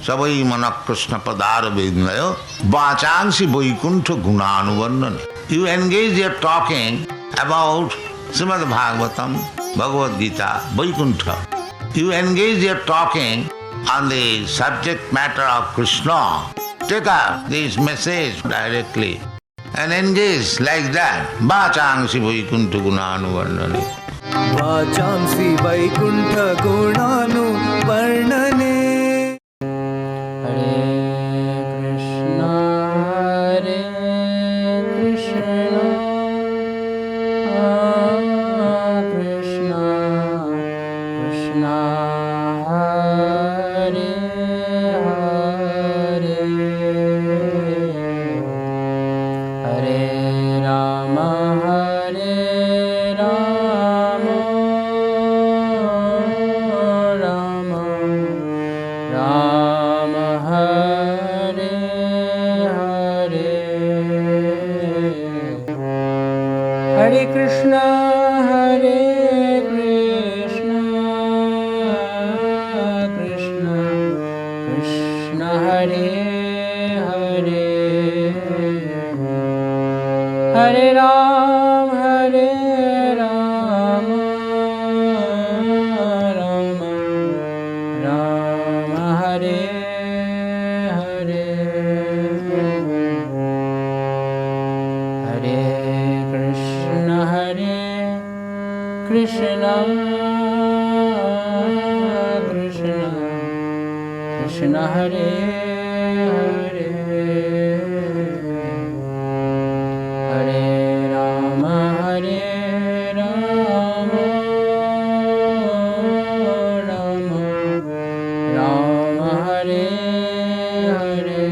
सबई मन कृष्ण पदार विंदय वाचांसी Vaikuntha गुणानुवर्णन। You engage your talking about Srimad Bhagavatam, Bhagavad Gita, Vaikuntha. You engage your talking on the subject matter of Krishna. Take up this message directly and engage like that. Vachangsi Vaikuntha Gunanuvarnane. Vachangsi Vaikuntha Gunanuvarnane. Hare Krishna, Krishna Krishna, Hare Hare, Hare Ram, Ram Ram, Hare Hare, Hare Krishna, Krishna Krishna, Hare Hare, Hare Ram, Ram Ram, Hare Hare,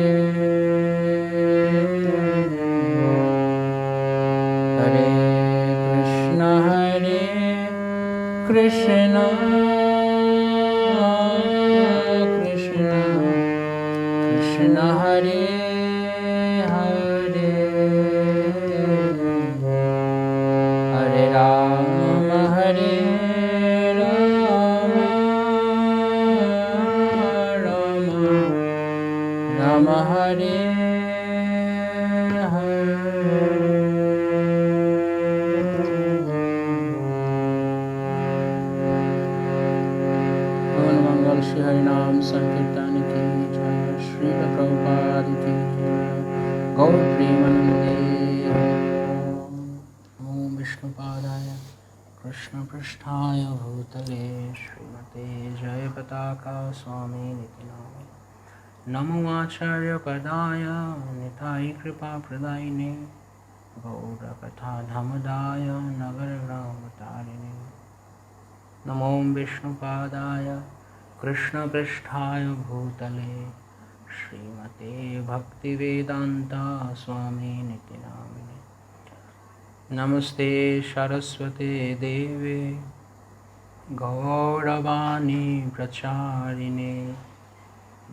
Hare Krishna, Krishna Krishna, Hare Hare, Hare Ram, Ram Hare मंगल श्री हरिनाम संकीर्तन की जय, श्री प्रभुपाद की जय, गौर प्रेमानंदे। ओम विष्णुपादाय कृष्ण पृष्ठाय भूतले श्रीमते जय पताका स्वामी निति नामे, नमो आचार्य पदाय निताय कृपा प्रदायिने, गौर कथा धमदाय नगर ग्राम तारिणे, नमो विष्णुपादाय कृष्ण पृष्ठाय भूतले श्रीमते भक्तिवेदांता स्वामी निति नामिने, नमस्ते सरस्वते देवे गौरवाणी प्रचारिणे,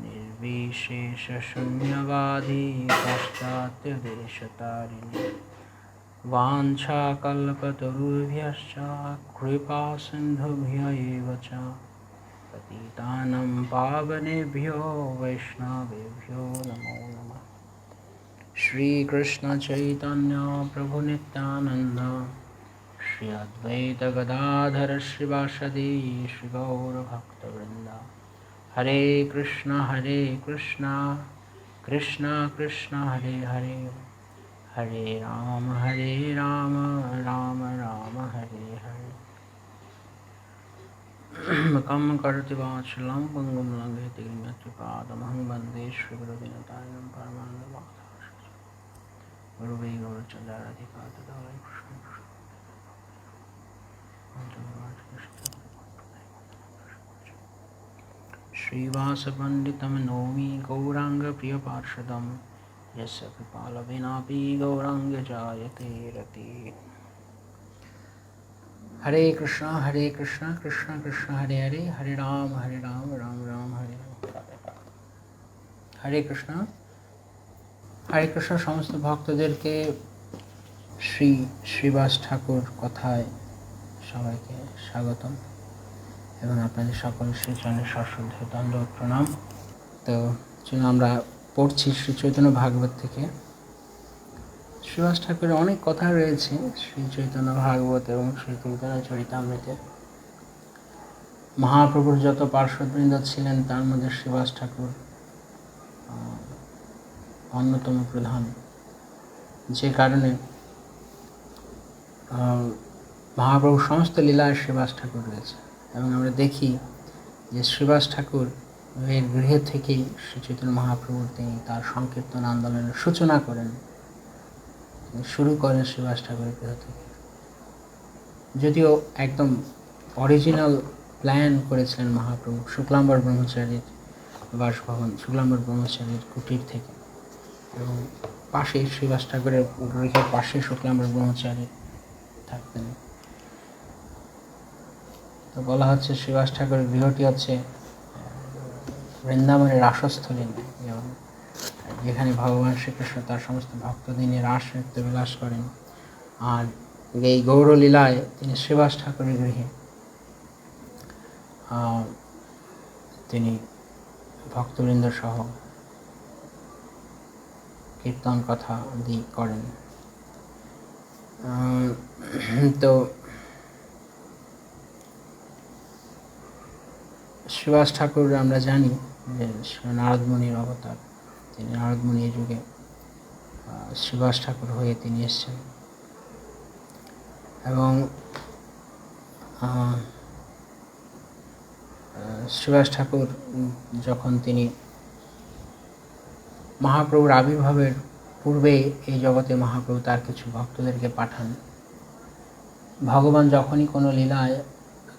निर्विशेष शून्यवादी पाश्चात्यदेशतारिणे, वाञ्छाकल्पतरुभ्यश्च कृपा सिन्धुभ्य एव च पतितानं पावनेभ्यो वैष्णवेभ्यो नमो नमः। श्री कृष्ण चैतन्य प्रभु नित्यानंद, श्री अद्वैत गदाधर श्रीवासदि श्री गौर भक्तवृंद, हरे कृष्णा कृष्णा कृष्णा हरे हरे, हरे राम राम राम हरे हरे। कम करति वाचलं पंगुं लंघयति गिरियत्कृपादमहं वन्दे श्रीगुरुदीनतारिणं परमानन्दमाधवं, गुरुवे गौरचन्द्राधिका तदालय कृष्णं श्रीवासपण्डितं नौमि गौराङ्गप्रियपार्षदं, यस्य कृपालविनापि गौराङ्ग जायते रतिः। हरे कृष्णा कृष्णा कृष्ण हरे हरे, हरे राम राम राम हरे हरे। हरे कृष्णा সমস্ত ভক্তদেরকে শ্রীবাস ঠাকুর কথায় সবাইকে স্বাগতম এবং আপনাদের সকল শ্রীচরণে সশ্রদ্ধেয় দণ্ডবত প্রণাম। তো চলুন আমরা পড়ছি শ্রী চৈতন্য ভাগবত থেকে। শ্রীবাস ঠাকুরের অনেক কথা রয়েছে শ্রী চৈতন্য ভাগবত এবং শ্রী চৈতন্য চরিতামৃতে। মহাপ্রভুর যত পার্শ্ববৃন্দ ছিলেন তার মধ্যে শ্রীবাস ঠাকুর অন্যতম প্রধান, যে কারণে মহাপ্রভুর সমস্ত লীলায় শ্রীবাস ঠাকুর রয়েছে। এবং আমরা দেখি যে শ্রীবাস ঠাকুর এর গৃহে থেকেই শ্রী চৈতন্য মহাপ্রভুর তিনি তার সংকীর্তন আন্দোলনের সূচনা করেন, শুরু করেন শ্রীবাস ঠাকুরের গৃহ থেকে। যদিও একদম অরিজিনাল প্ল্যান করেছিলেন মহাপ্রভু শুক্লাম্বর ব্রহ্মচারীর বাসভবন, শুক্লাম্বর ব্রহ্মচারীর কুটির থেকে, এবং পাশে শ্রীবাস ঠাকুরের গৃহের পাশে শুক্লাম্বর ব্রহ্মচারী থাকতেন। তো বলা হচ্ছে শ্রীবাস ঠাকুরের গৃহটি হচ্ছে বৃন্দাবনের রাসস্থলী, এবং যেখানে ভগবান শ্রীকৃষ্ণ তার সমস্ত ভক্তদিনে রাস নৃত্য বিলাস করেন। আর এই গৌরলীলায় তিনি শ্রীবাস ঠাকুরের গৃহে তিনি ভক্তবৃন্দ সহ কীর্তন কথা আদি করেন। তো শ্রীবাস ঠাকুর আমরা জানি যে নারদমুনির অবতার, তিনি নারদমুনির যুগে শ্রীবাস ঠাকুর হয়ে তিনি এসেছেন। এবং শ্রীবাস ঠাকুর যখন তিনি মহাপ্রভুর আবির্ভাবের পূর্বে এই জগতে মহাপ্রভু তার কিছু ভক্তদেরকে পাঠান। ভগবান যখনই কোনো লীলায়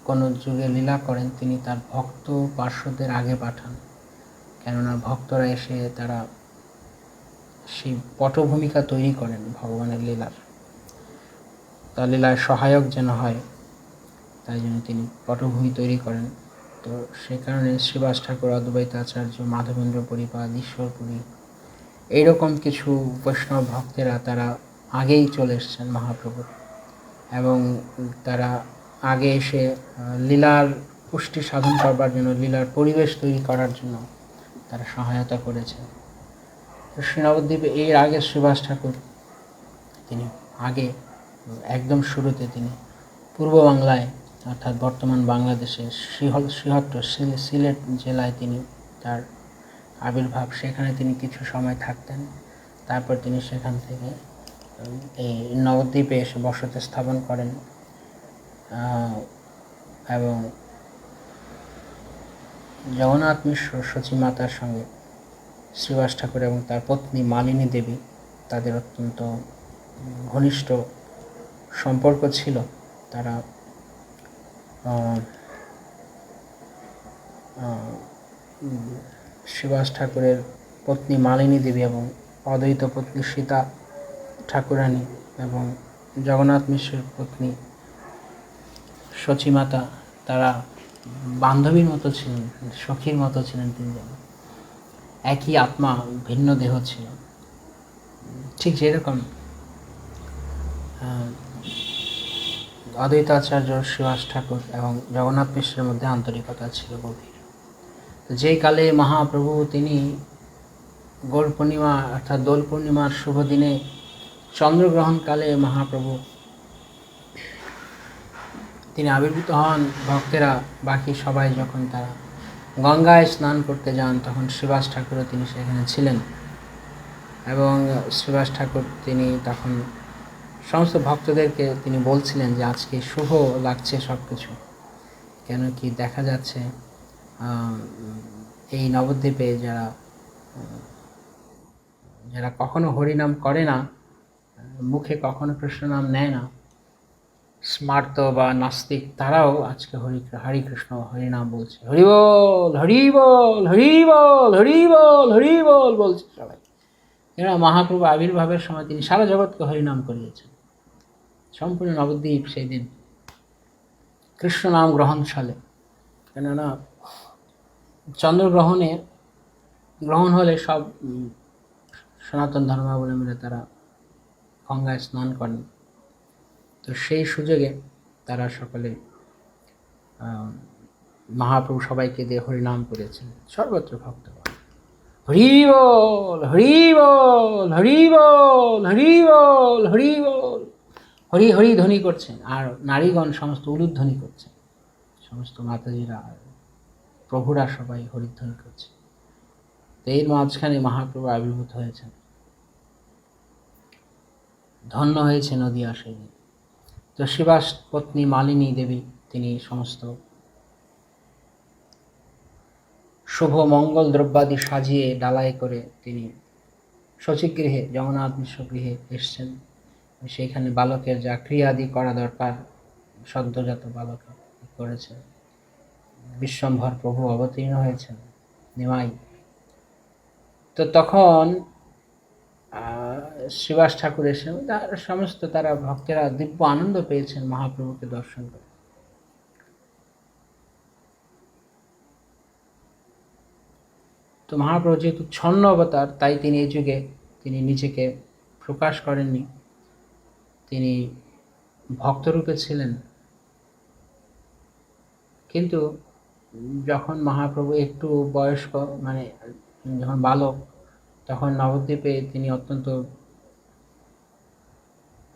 কোনো যুগে লীলা করেন তিনি তার ভক্ত পার্শ্বদের আগে পাঠান, কেননা ভক্তরা এসে তারা সেই পটভূমিকা তৈরি করেন ভগবানের লীলার, তার লীলায় সহায়ক যেন হয়, তাই জন্য তিনি পটভূমি তৈরি করেন। তো সে কারণে শ্রীবাস ঠাকুর, অদ্বৈত আচার্য, মাধবেন্দ্র পরিপাদ, ঈশ্বরপুরী, এইরকম কিছু বৈষ্ণব ভক্তেরা তারা আগেই চলে এসছেন মহাপ্রভুর, এবং তারা আগে এসে লীলার পুষ্টি সাধন করবার জন্য, লীলার পরিবেশ তৈরি করার জন্য তারা সহায়তা করেছেন। শ্রী নবদ্বীপে এর আগে শ্রীবাস ঠাকুর তিনি আগে একদম শুরুতে তিনি পূর্ব বাংলায় অর্থাৎ বর্তমান বাংলাদেশের শ্রীহট্ট সিলেট জেলায় তিনি তার আবির্ভাব, সেখানে তিনি কিছু সময় থাকতেন। তারপর তিনি সেখান থেকে এই নবদ্বীপে এসে বসতি স্থাপন করেন, এবং জগন্নাথ মিশ্র সচিমাতার সঙ্গে শ্রীবাস ঠাকুর এবং তার পত্নী মালিনী দেবী তাদের অত্যন্ত ঘনিষ্ঠ সম্পর্ক ছিল। তারা শ্রীবাস ঠাকুরের পত্নী মালিনী দেবী এবং অদ্বৈত পত্নী সীতা ঠাকুরানী এবং জগন্নাথ মিশ্রের পত্নী সচিমাতা, তারা বান্ধবীর মতো ছিলেন, সখীর মতো ছিলেন তিনজন। একই আত্মা, ভিন্ন দেহ ছিল। ঠিক যেরকম অদ্বৈত আচার্য, শ্রীবাস ঠাকুর এবং জগন্নাথ মিশ্রের মধ্যে আন্তরিকতা ছিল গভীর। যেই কালে মহাপ্রভু তিনি গৌর পূর্ণিমা অর্থাৎ দোল পূর্ণিমার শুভ দিনে চন্দ্রগ্রহণকালে মহাপ্রভু তিনি আবির্ভূত হন, ভক্তেরা বাকি সবাই যখন তারা গঙ্গায় স্নান করতে যান তখন শ্রীবাস ঠাকুরও তিনি সেখানে ছিলেন। এবং শ্রীবাস ঠাকুর তিনি তখন সমস্ত ভক্তদেরকে তিনি বলছিলেন যে আজকে শুভ লাগছে সব কিছু, কেন কি দেখা যাচ্ছে এই নবদ্বীপে যারা কখনো হরিনাম করে না, মুখে কখনো কৃষ্ণ নাম নেয় না, স্মার্ত বা নাস্তিক, তারাও আজকে হরি কৃষ্ণ হরিনাম বলছে, হরি বল হরি বল হরি বল হরি বল হরি বল বলছে সবাই। এরা মহাপ্রভু আবির্ভাবের সময় তিনি সারা জগৎকে হরিনাম করিয়েছেন। সম্পূর্ণ নবদ্বীপ সেই দিন কৃষ্ণ নাম গ্রহণশালে, কেননা গ্রহণ হলে সব সনাতন ধর্মাবলম্বীরা তারা গঙ্গায় স্নান করেন। তো সেই সুযোগে তারা সকলে মহাপ্রভু সবাইকে দিয়ে হরিনাম করেছেন, সর্বত্র ভক্তগণ। হরি বল, হরি বল, হরি বল, হরি বল, হরি বল, হরি হরি ধ্বনি করছেন, আর নারীগণ সমস্ত উলুধ্বনি করছেন, সমস্ত মাতাজিরা আর প্রভুরা সবাই হরিধ্বনি করছে। তো এর মাঝখানে মহাপ্রভু আবির্ভূত হয়েছেন। ধন্য হয়েছে নদিয়া সেই দিন। তো শিবাস পত্নী মালিনী দেবী তিনি সমস্ত শুভ মঙ্গল দ্রব্যাদি সাজিয়ে ডালাই করে তিনি শচীগৃহে, জগন্নাথ মিশ্র গৃহে এসছেন। সেইখানে বালকের যা ক্রিয়াদি করা দরকার সদ্যজাত বালক করেছেন। বিশ্বম্ভর প্রভু অবতীর্ণ হয়েছেন নিমাই। তো তখন শ্রীবাস ঠাকুর এসে সমস্ত তারা ভক্তেরা দিব্য আনন্দ পেয়েছেন মহাপ্রভুকে দর্শন করে। তো মহাপ্রভু যেহেতু ছন্ন অবতার, তাই তিনি এই যুগে তিনি নিজেকে প্রকাশ করেননি, তিনি ভক্তরূপে ছিলেন। কিন্তু যখন মহাপ্রভু একটু বয়স্ক, মানে যখন বালক, তখন নবদ্বীপে তিনি অত্যন্ত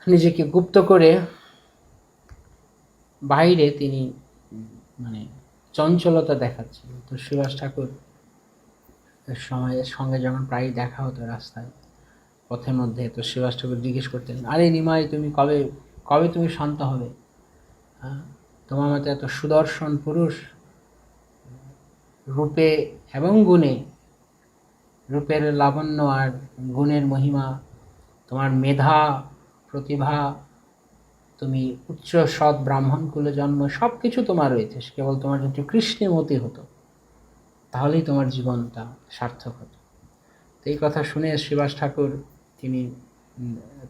নিজেকে গুপ্ত করে বাইরে তিনি মানে চঞ্চলতা দেখাচ্ছিলেন। তো সুভাষ ঠাকুর সময়ের সঙ্গে যখন প্রায় দেখা হতো রাস্তায় পথের মধ্যে, তো সুভাষ ঠাকুর জিজ্ঞেস করতেন, আরে নিমাই, তুমি কবে কবে তুমি শান্ত হবে? তোমার মতো এত সুদর্শন পুরুষ, রূপে এবং গুণে, রূপের লাবণ্য আর গুণের মহিমা, তোমার মেধা প্রতিভা, তুমি উচ্চ সৎ ব্রাহ্মণ কুলে জন্ম, সব কিছু তোমার রয়েছে, কেবল তোমার যদি কৃষ্ণে মতি হতো তাহলেই তোমার জীবনটা সার্থক হতো। তো এই কথা শুনে শ্রীবাস ঠাকুর তিনি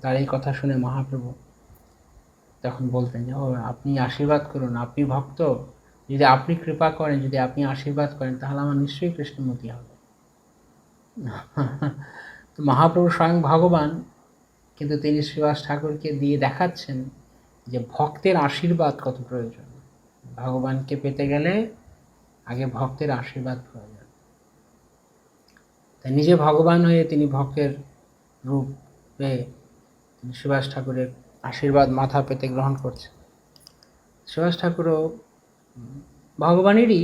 তার এই কথা শুনে মহাপ্রভু তখন বলতেন যে, ও আপনি আশীর্বাদ করুন, আপনি ভক্ত, যদি আপনি কৃপা করেন, যদি আপনি আশীর্বাদ করেন, তাহলে আমার নিশ্চয়ই কৃষ্ণমতি হবে। তো মহাপ্রভু স্বয়ং ভগবান, কিন্তু তিনি শ্রীবাস ঠাকুরকে দিয়ে দেখাচ্ছেন যে ভক্তের আশীর্বাদ কত প্রয়োজন। ভগবানকে পেতে গেলে আগে ভক্তের আশীর্বাদ প্রয়োজন। তাই নিজে ভগবান হয়ে তিনি ভক্তের রূপে শ্রীবাস ঠাকুরের আশীর্বাদ মাথা পেতে গ্রহণ করছেন। শ্রীবাস ঠাকুরও ভগবানেরই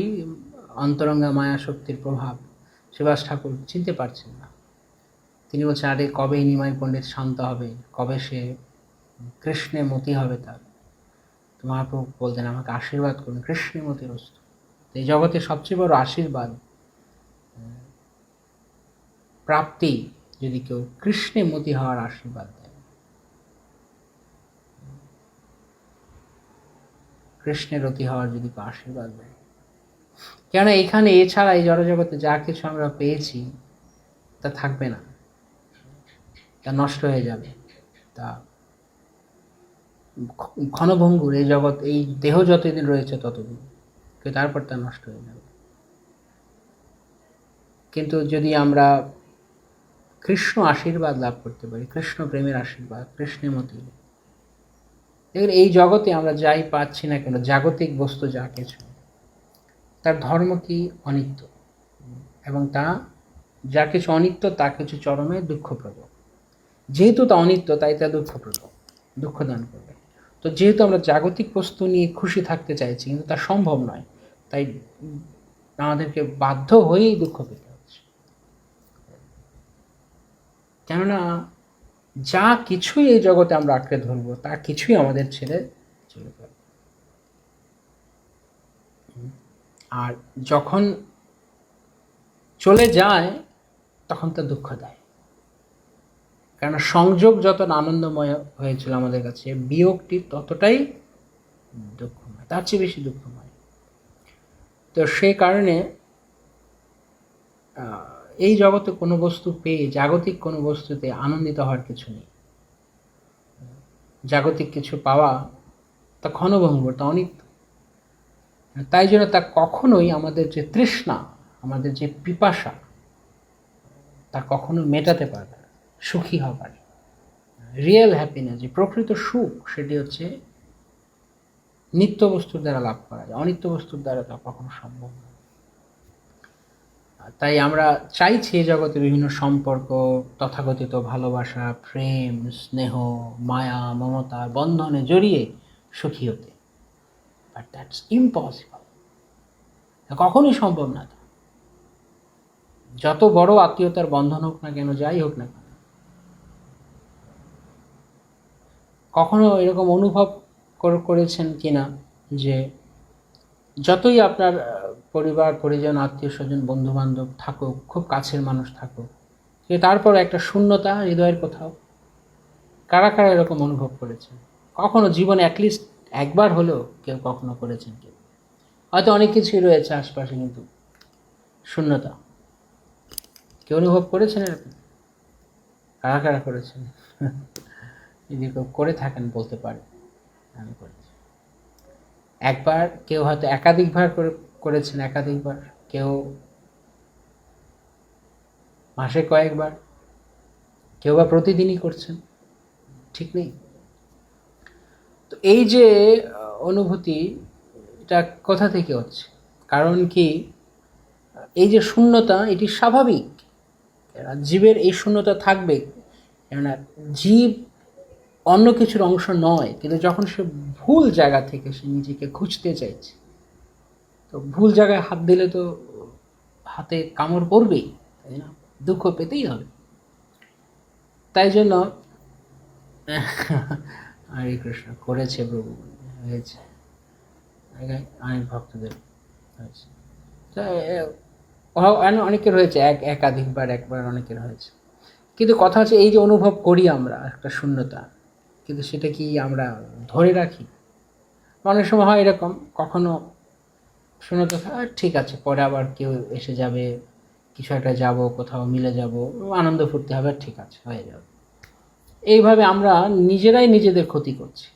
অন্তরঙ্গা মায়া শক্তির প্রভাব শ্রীবাস ঠাকুর চিনতে পারছেন না। তিনি বলছেন, আরে কবে নিমাই পণ্ডিত শান্ত হবে, কবে সে কৃষ্ণে মতি হবে তার। তো মহাপ্রভু বলতেন, আমাকে আশীর্বাদ করুন, কৃষ্ণে মতির বস্তু। এই জগতে সবচেয়ে বড় আশীর্বাদ প্রাপ্তি যদি কেউ কৃষ্ণে মতি হওয়ার আশীর্বাদ দেয়, কৃষ্ণের রতি হওয়ার যদি কেউ আশীর্বাদ দেয়। কেন এখানে এছাড়া এই জড়জগতে যা কিছু আমরা পেয়েছি তা থাকবে না, তা নষ্ট হয়ে যাবে, তা ক্ষণভঙ্গুর। এই জগৎ, এই দেহ যতদিন রয়েছে ততদিন, তারপর তা নষ্ট হয়ে যাবে। কিন্তু যদি আমরা কৃষ্ণ আশীর্বাদ লাভ করতে পারি, কৃষ্ণ প্রেমের আশীর্বাদ, কৃষ্ণের মতি, দেখুন এই জগতে আমরা যাই পাচ্ছি না কেন, জাগতিক বস্তু যা কিছু, তার ধর্ম কি? অনিত্য। এবং তা যা কিছু অনিত্য তা কিছু চরমে দুঃখপ্রদ। যেহেতু তা অনিত্য, তাই তা দুঃখপ্রদ, দুঃখ দান করবে। তো যেহেতু আমরা জাগতিক বস্তু নিয়ে খুশি থাকতে চাইছি, কিন্তু তা সম্ভব নয়, তাই আমাদেরকে বাধ্য হয়েই দুঃখ পেতে হচ্ছে। কেননা যা কিছুই এই জগতে আমরা আঁকড়ে ধরবো, তা কিছুই আমাদের ছেড়ে চলে যাবে। আর যখন চলে যায় তখন তা দুঃখ দেয়। কেননা সংযোগ যত আনন্দময় হয়েছিল আমাদের কাছে, বিয়োগটি ততটাই দুঃখময়, তার চেয়ে বেশি দুঃখময়। তো সেই কারণে এই জগতে কোনো বস্তু পেয়ে, জাগতিক কোনো বস্তুতে আনন্দিত হওয়ার কিছু নেই। জাগতিক কিছু পাওয়া তা ক্ষণভঙ্গুর, তা অনিত্য। তাই জন্য তা কখনোই আমাদের যে তৃষ্ণা, আমাদের যে পিপাসা, তা কখনো মেটাতে পারবে না, সুখী হবার। রিয়েল হ্যাপিনেস, যে প্রকৃত সুখ, সেটি হচ্ছে নিত্য বস্তুর দ্বারা লাভ করা যায়, অনিত্য বস্তুর দ্বারা তা কখনো সম্ভব নয়। তাই আমরা চাইছি এই জগতে বিভিন্ন সম্পর্ক, তথাকথিত ভালোবাসা, প্রেম, স্নেহ, মায়া, মমতার বন্ধনে জড়িয়ে সুখী হতে, বাট দ্যাটস ইম্পসিবল। কখনোই সম্ভব না। যত বড় আত্মীয়তার বন্ধন হোক না কেন, যাই হোক না কেন, কখনো এরকম অনুভব করেছেন কিনা যে যতই আপনার পরিবার, পরিজন, আত্মীয় স্বজন, বন্ধু বান্ধব থাকুক, খুব কাছের মানুষ থাকুক, কিন্তু তারপর একটা শূন্যতা হৃদয়ের কোথাও? কারা কারা এরকম অনুভব করেছেন? কখনো জীবনে অ্যাটলিস্ট একবার হলেও কেউ কখনো করেছেন? কেউ হয়তো অনেক কিছুই রয়েছে আশপাশে, কিন্তু শূন্যতা কেউ অনুভব করেছেন এরকম? কারা কারা করেছেন? যদি কেউ করে থাকেন বলতে পারে আমি করেছি। একবার, কেউ হয়তো একাধিকবার করেছেন, একাধিকবার, কেউ মাসে কয়েকবার, কেউ বা প্রতিদিনই করছেন, ঠিক নেই। তো এই যে অনুভূতি, এটা কোথা থেকে হচ্ছে? কারণ কি, এই যে শূন্যতা, এটি স্বাভাবিক। জীবের এই শূন্যতা থাকবে, কেননা জীব অন্য কিছুর অংশ নয়, কিন্তু যখন সে ভুল জায়গা থেকে সে নিজেকে খুঁজতে চাইছে, তো ভুল জায়গায় হাত দিলে তো হাতে কামড় পড়বেই, তাই না? দুঃখ পেতেই হবে। তাই জন্য হরে কৃষ্ণ করেছে প্রভু, হয়েছে অনেক ভক্তদের হয়েছে। অনেকের হয়েছে, একাধিকবার, একবার অনেকের হয়েছে। কিন্তু কথা হচ্ছে, এই যে অনুভব করি আমরা একটা শূন্যতা, কিন্তু সেটা কি আমরা ধরে রাখি? অনেক সময় হয় এরকম, কখনো শূন্যতা ঠিক আছে, পরে আবার কেউ এসে যাবে, কিছু একটা যাব, কোথাও মিলে যাব, আনন্দ ফুর্তি হবে, ঠিক আছে, হয়ে যাবে। এইভাবে আমরা নিজেরাই নিজেদের ক্ষতি করছি।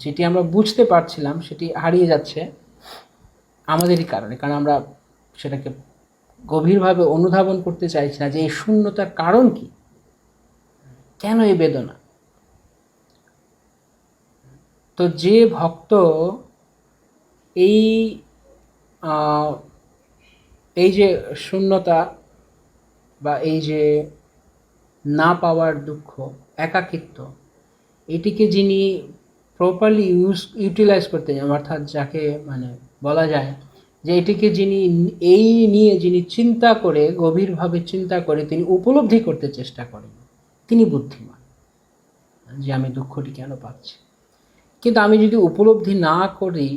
যেটি আমরা বুঝতে পারছিলাম সেটি হারিয়ে যাচ্ছে আমাদেরই কারণে, কারণ আমরা সেটাকে গভীরভাবে অনুধাবন করতে চাইছি না যে এই শূন্যতার কারণ কি, কেন এই বেদনা। তো যে ভক্ত এই এই যে শূন্যতা বা এই যে না পাওয়ার দুঃখ, একাকিত্ব, এটিকে যিনি প্রপারলি ইউটিলাইজ করতে যান, অর্থাৎ যাকে মানে বলা যায় যে এটিকে যিনি এই নিয়ে যিনি চিন্তা করে, গভীরভাবে চিন্তা করে তিনি উপলব্ধি করতে চেষ্টা করেন, তিনি বুদ্ধিমান, যে আমি দুঃখটি কেন পাচ্ছি। কিন্তু আমি যদি উপলব্ধি না করি,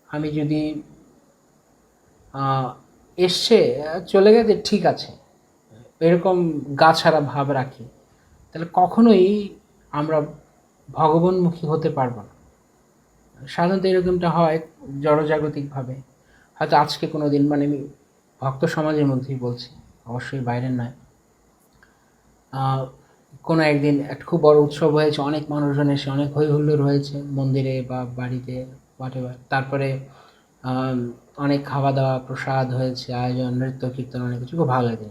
আমি যদি এসছে চলে গেছে ঠিক আছে এরকম গাছাড়া ভাব রাখি, তাহলে কখনোই আমরা ভগবানমুখী হতে পারবো না। সাধারণত এরকমটা হয় জড়জাগতিকভাবে। হয়তো আজকে কোনো দিন, মানে আমি ভক্ত সমাজের মধ্যেই বলছি, অবশ্যই বাইরের নয়, কোনো একদিন একটা খুব বড় উৎসব হয়েছে, অনেক মানুষজন এসে, অনেক হই হুল্লোড় হয়েছে মন্দিরে বা বাড়িতে, হোয়াটএভার। তারপরে অনেক খাওয়া দাওয়া, প্রসাদ হয়েছে, আয়োজন, নৃত্য কীর্তন, অনেক কিছু, খুব ভালো লাগে।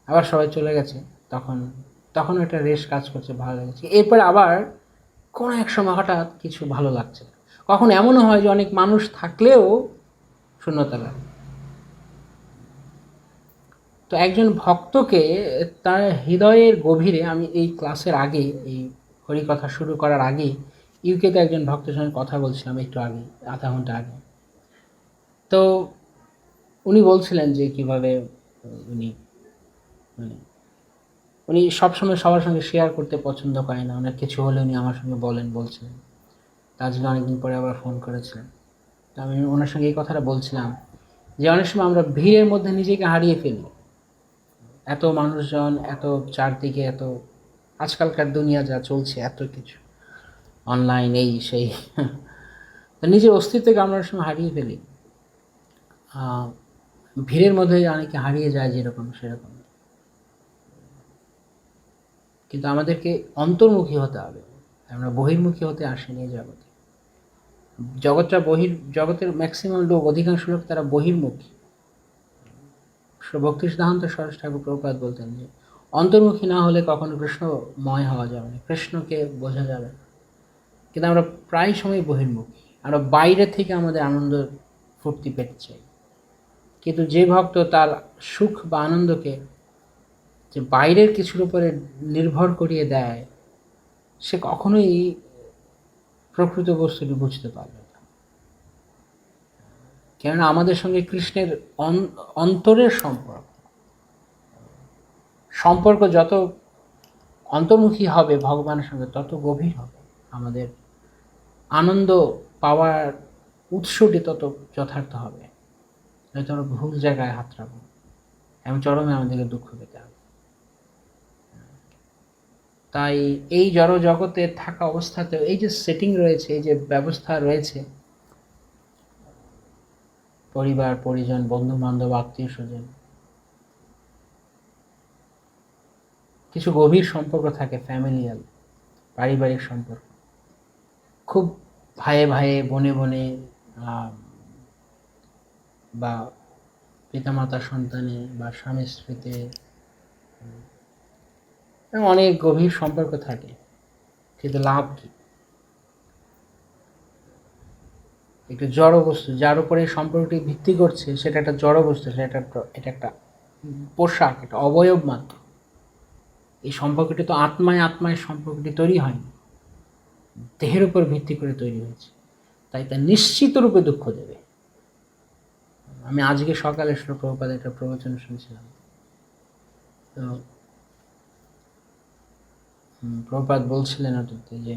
আবার সবাই চলে গেছে, তখন তখন একটা রেশ কাজ করছে, ভালো লেগেছে। এরপরে আবার কোনো এক সময় হঠাৎ কিছু ভালো লাগছে। কখন এমনও হয় যে অনেক মানুষ থাকলেও শূন্যতা লাগে। তো একজন ভক্তকে তার হৃদয়ের গভীরে, আমি এই ক্লাসের আগে, এই হরিকথা শুরু করার আগে ইউকেতে একজন ভক্তের সঙ্গে কথা বলছিলাম, একটু আগে, আধা ঘন্টা আগে। তো উনি বলছিলেন যে কীভাবে উনি মানে উনি সবসময় সবার সঙ্গে শেয়ার করতে পছন্দ করেন না, ওনার কিছু হলে উনি আমার সঙ্গে বলছিলেন। তার জন্য অনেকদিন পরে আবার ফোন করেছিলেন। তো আমি ওনার সঙ্গে এই কথাটা বলছিলাম যে অনেক সময় আমরা ভিড়ের মধ্যে নিজেকে হারিয়ে ফেলি। এত মানুষজন, এত চারদিকে, এত আজকালকার দুনিয়া যা চলছে, এত কিছু অনলাইন, এই সেই, নিজের অস্তিত্বকে আমরা সময় হারিয়ে ফেলি। ভিড়ের মধ্যে অনেকে হারিয়ে যায় যেরকম, সেরকম। কিন্তু আমাদেরকে অন্তর্মুখী হতে হবে, আমরা বহির্মুখী হতে আসেনি জগতে। জগতের ম্যাক্সিমাম লোক, অধিকাংশ লোক, তারা বহির্মুখী। ভক্তি সিদ্ধান্ত সরোজ ঠাকুর প্রভুপাদ বলতেন যে অন্তর্মুখী না হলে কখনো কৃষ্ণময় হওয়া যাবে না, কৃষ্ণকে বোঝা যাবে না। কিন্তু আমরা প্রায় সময় বহির্মুখী, আমরা বাইরে থেকে আমাদের আনন্দ ফুর্তি পেতে চাই। কিন্তু যে ভক্ত তার সুখ বা আনন্দকে যে বাইরের কিছুর উপরে নির্ভর করিয়ে দেয়, সে কখনোই প্রকৃত বস্তুটি বুঝতে পারবে না। কেননা আমাদের সঙ্গে কৃষ্ণের অন্তরের সম্পর্ক যত অন্তর্মুখী হবে ভগবানের সঙ্গে, তত গভীর হবে। আমাদের আনন্দ পাওয়ার উৎসটি তত যথার্থ হবে। হয়তো আমরা ভুল জায়গায় হাত রাখবো এবং চরমে আমাদেরকে দুঃখ পেতে হবে। তাই এই জড় জগতে থাকা অবস্থাতেও এই যে সেটিং রয়েছে, এই যে ব্যবস্থা রয়েছে, পরিবার পরিজন, বন্ধু বান্ধব, আত্মীয় স্বজন, কিছু গভীর সম্পর্ক থাকে, ফ্যামিলিয়াল, পারিবারিক সম্পর্ক, খুব ভাইয়ে ভাইয়ে, বোনে বোনে, বা পিতামাতা সন্তানে, বা স্বামী স্ত্রীতে, অনেক গভীর সম্পর্ক থাকে। কিন্তু লাভ কি? একটা জড় বস্তু যার উপরে সম্পর্কটি ভিত্তি করছে, সেটা একটা জড় বস্তু, এটা একটা পোশাক, একটা অবয়ব মাত্র। এই সম্পর্কটি তো আত্মায় সম্পর্কটি তৈরি হয়নি, দেহের উপর ভিত্তি করে তৈরি হয়েছে। তাই তা নিশ্চিত রূপে দুঃখ দেবে। আমি আজকে সকালে শ্রী প্রভুপাদের একটা প্রবচন শুনছিলাম। তো প্রভুপাদ বলছিলেন ওটাতে যে,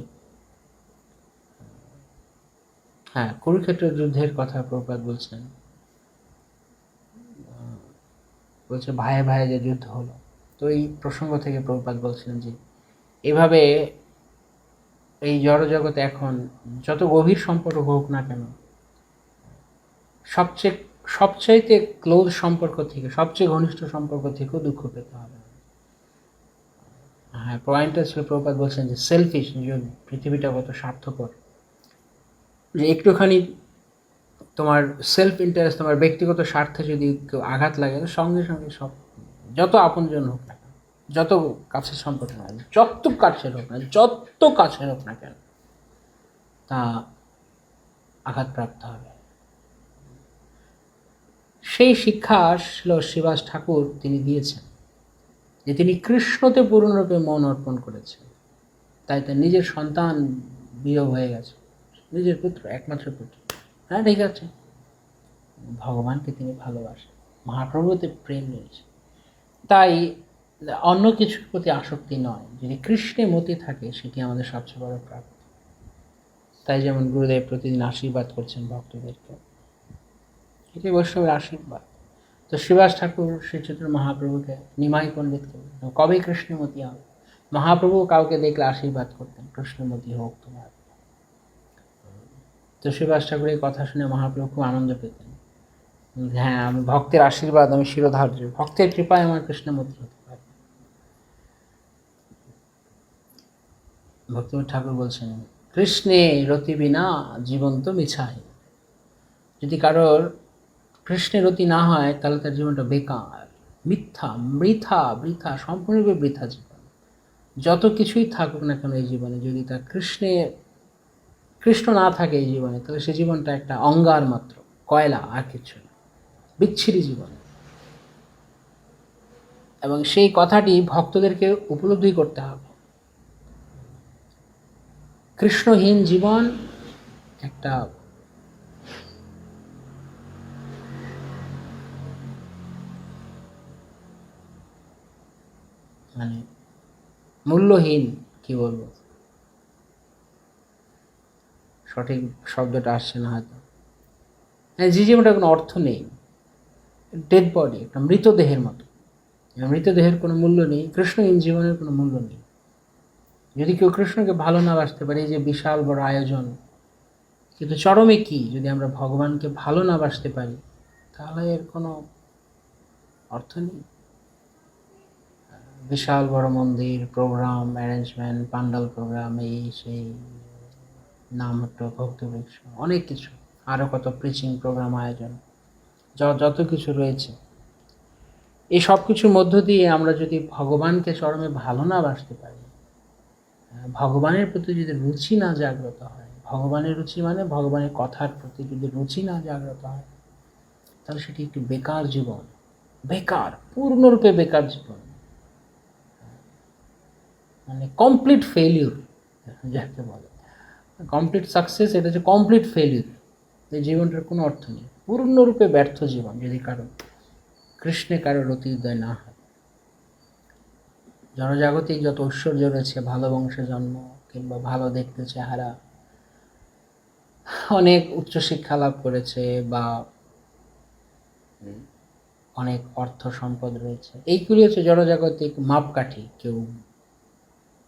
হ্যাঁ, কুরুক্ষেত্র যুদ্ধের কথা প্রভুপাদ বলছেন। বলছে ভাইয়ে ভাইয়ে যে যুদ্ধ হলো, তো এই প্রসঙ্গ থেকে প্রভুপাদ বলছিলেন যে এভাবে এই জড় জগতে এখন যত গভীর সম্পর্ক হোক না কেন, সবচাইতে ক্লোজ সম্পর্ক থেকে, সবচেয়ে ঘনিষ্ঠ সম্পর্ক থেকেও দুঃখ পেতে হবে। হ্যাঁ, পয়েন্টটা ছিল প্রভুপাদ বলছেন যে সেলফিশ, যে পৃথিবীটা কত স্বার্থপর, যে একটুখানি তোমার সেলফ ইন্টারেস্ট, তোমার ব্যক্তিগত স্বার্থে যদি কেউ আঘাত লাগে, সঙ্গে সঙ্গে সব, যত আপনজন হোক না কেন, যত কাছের সম্পর্ক না, যত কাছের হোক না কেন, তা আঘাতপ্রাপ্ত হবে। সেই শিক্ষা শ্রীবাস ঠাকুর তিনি দিয়েছেন, যে তিনি কৃষ্ণতে পূর্ণরূপে মন অর্পণ করেছেন। তাই তার নিজের সন্তান বিয়োগ হয়ে গেছে, নিজের পুত্র, একমাত্র পুত্র, হ্যাঁ ঠিক আছে, ভগবানকে তিনি ভালোবাসেন, মহাপ্রভুতে প্রেম রয়েছে। তাই অন্য কিছুর প্রতি আসক্তি নয়, যদি কৃষ্ণে মতি থাকে, সেটি আমাদের সবচেয়ে বড় প্রাপ্তি। তাই যেমন গুরুদেব প্রতিদিন আশীর্বাদ করছেন ভক্তদেরকে, এটি বৈষ্ণবের আশীর্বাদ। তো শ্রীবাস ঠাকুর শ্রীচৈতন্য মহাপ্রভুকে, নিমাই পণ্ডিতকে কবে কৃষ্ণমতী হবে, মহাপ্রভু কাউকে দেখলে আশীর্বাদ করতেন, কৃষ্ণমতী হোক তোমার। তো শ্রীবাস ঠাকুরের কথা শুনে মহাপ্রভু খুব আনন্দ পেতেন। হ্যাঁ, আমি ভক্তের আশীর্বাদ, আমি শিরোধার্য, ভক্তের কৃপায় আমার কৃষ্ণমতী হতে পারে। ভক্তিমত ঠাকুর বলছেন, কৃষ্ণে রতি বিনা জীবন তো মিছাই। যদি কারোর কৃষ্ণের রতি না হয়, তাহলে তার জীবনটা বেকার, মিথ্যা, বৃথা, সম্পূর্ণরূপে বৃথা জীবন। যত কিছুই থাকুক না কেন এই জীবনে, যদি তার কৃষ্ণ না থাকে এই জীবনে, তাহলে সে জীবনটা একটা অঙ্গার মাত্র, কয়লা, আর কিছু না, বিচ্ছিরি জীবন। এবং সেই কথাটি ভক্তদেরকে উপলব্ধি করতে হবে। কৃষ্ণহীন জীবন একটা মানে মূল্যহীন, কি বলবো, সঠিক শব্দটা আসছে না হয়তো, যে জীবনটা কোনো অর্থ নেই, ডেড বডি, একটা মৃতদেহের মতো। মৃতদেহের কোনো মূল্য নেই, কৃষ্ণহীন জীবনের কোনো মূল্য নেই। যদি কেউ কৃষ্ণকে ভালো না বাসতে পারে, এই যে বিশাল বড় আয়োজন, কিন্তু চরমে কি, যদি আমরা ভগবানকে ভালো না বাসতে পারি, তাহলে এর কোনো অর্থ নেই। বিশাল বড় মন্দির, প্রোগ্রাম, অ্যারেঞ্জমেন্ট, পান্ডাল প্রোগ্রাম, এই সেই, নামহট্ট, ভক্তবৃক্ষ, অনেক কিছু, আরও কত প্রিচিং প্রোগ্রাম আয়োজন, যত কিছু রয়েছে, এই সব কিছুর মধ্য দিয়ে আমরা যদি ভগবানকে চরমে ভালো না বাসতে পারি, ভগবানের প্রতি যদি রুচি না জাগ্রত হয়, ভগবানের রুচি মানে ভগবানের কথার প্রতি যদি রুচি না জাগ্রত হয়, তাহলে সেটি একটি বেকার জীবন, বেকার, পূর্ণরূপে বেকার জীবন, মানে কমপ্লিট ফেলিউর যাকে বলে। কমপ্লিট সাকসেস এটা হচ্ছে কমপ্লিট ফেলিউর। এই জীবনটার কোনো অর্থ নেই, পূর্ণরূপে ব্যর্থ জীবন যদি কৃষ্ণে কারো রতি উদয় না হয়। জনজাগতিক যত ঐশ্বর্য রয়েছে, ভালো বংশে জন্ম কিংবা ভালো দেখতে চেহারা, অনেক উচ্চশিক্ষা লাভ করেছে বা অনেক অর্থ সম্পদ রয়েছে, এইগুলি হচ্ছে জনজাগতিক মাপকাঠি। কেউ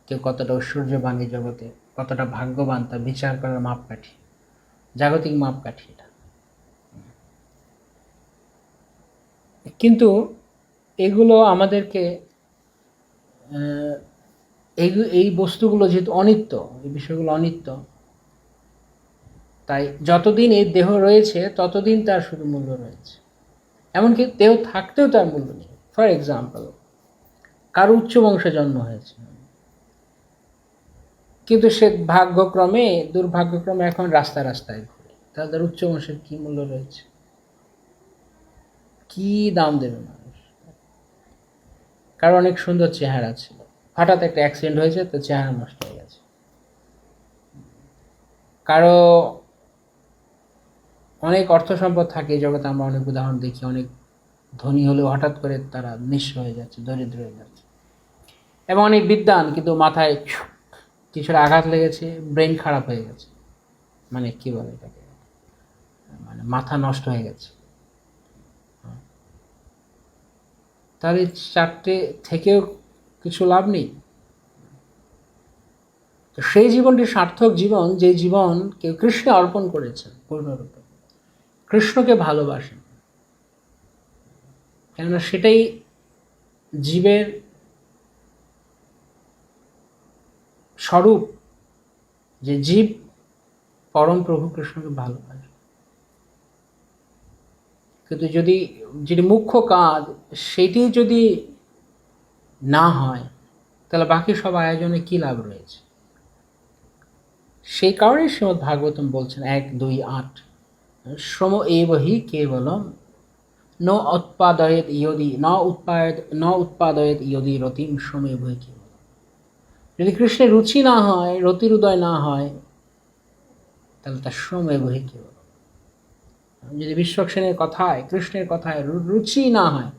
কেউ কতটা ঐশ্বর্যবান এই জগতে, কতটা ভাগ্যবান তা বিচার করার মাপকাঠি, জাগতিক মাপকাঠি এটা। কিন্তু এগুলো আমাদেরকে এই বস্তুগুলো যেহেতু অনিত্য, এই বিষয়গুলো অনিত্য, তাই যতদিন এই দেহ রয়েছে ততদিন তার শুধু মূল্য রয়েছে। এমনকি দেহ থাকতেও তার মূল্য নেই। ফর এক্সাম্পল, কারো উচ্চ বংশে জন্ম হয়েছে, কিন্তু সে দুর্ভাগ্যক্রমে এখন রাস্তায় ঘুরে, তাদের উচ্চ বংশের কি মূল্য রয়েছে? কি দাম দেবে মানুষ? কারো অনেক সুন্দর চেহারা ছিল, হঠাৎ একটা অ্যাক্সিডেন্ট হয়েছে, তো চেহারা নষ্ট হয়ে গেছে। কারো অনেক অর্থ সম্পদ থাকে, এই জগতে আমরা অনেক উদাহরণ দেখি, অনেক ধনী হলেও হঠাৎ করে তারা নিঃস্ব হয়ে যাচ্ছে, দরিদ্র হয়ে যাচ্ছে। এবং অনেক বিদ্বান, কিন্তু মাথায় কিছুর আঘাত লেগেছে, ব্রেন খারাপ হয়ে গেছে, মানে কি বলে এটাকে, মানে মাথা নষ্ট হয়ে গেছে। তার এই চারটে থেকেও কিছু লাভ নেই। তো সেই জীবনটি সার্থক জীবন, যে জীবন কেউ কৃষ্ণে অর্পণ করেছেন পূর্ণরূপে, কৃষ্ণকে ভালোবাসেন। কেননা সেটাই জীবের স্বরূপ, যে জীব পরম প্রভু কৃষ্ণকে ভালোবাসে। কিন্তু যেটি মুখ্য কাজ সেটি যদি না হয়, তাহলে বাকি সব আয়োজনে কি লাভ রয়েছে? সেই কারণে শ্রীমদ্ ভাগবতম বলছেন 1-2-8, শ্রম এব হি কেবলম ন উৎপাদয়েত ইয়দি রতিম শ্রম এব হি কেবলম। যদি কৃষ্ণের রুচি না হয়, রতির উদয় না হয়, তাহলে তার শ্রম এব হি কেবলম। যদি বিশ্বক্ষণের কথায়, কৃষ্ণের কথায় রুচি না হয়,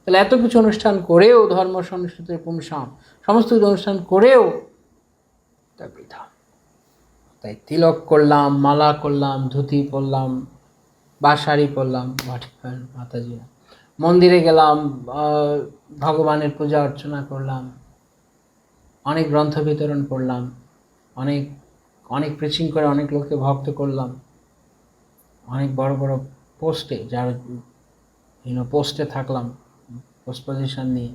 তাহলে এত কিছু অনুষ্ঠান করেও, ধর্ম সংস্কৃতির পুংসাম, সমস্ত অনুষ্ঠান করেও তা বৃথা। তাই তিলক করলাম, মালা করলাম, ধুতি পরলাম বা শাড়ি পরলাম, মাতাজি, মন্দিরে গেলাম, ভগবানের পূজা অর্চনা করলাম, অনেক গ্রন্থ বিতরণ করলাম, অনেক প্রিচিং করে অনেক লোককে ভক্ত করলাম, অনেক বড় বড় পোস্টে পোস্টে থাকলাম, পোস্ট পজিশন নিয়ে,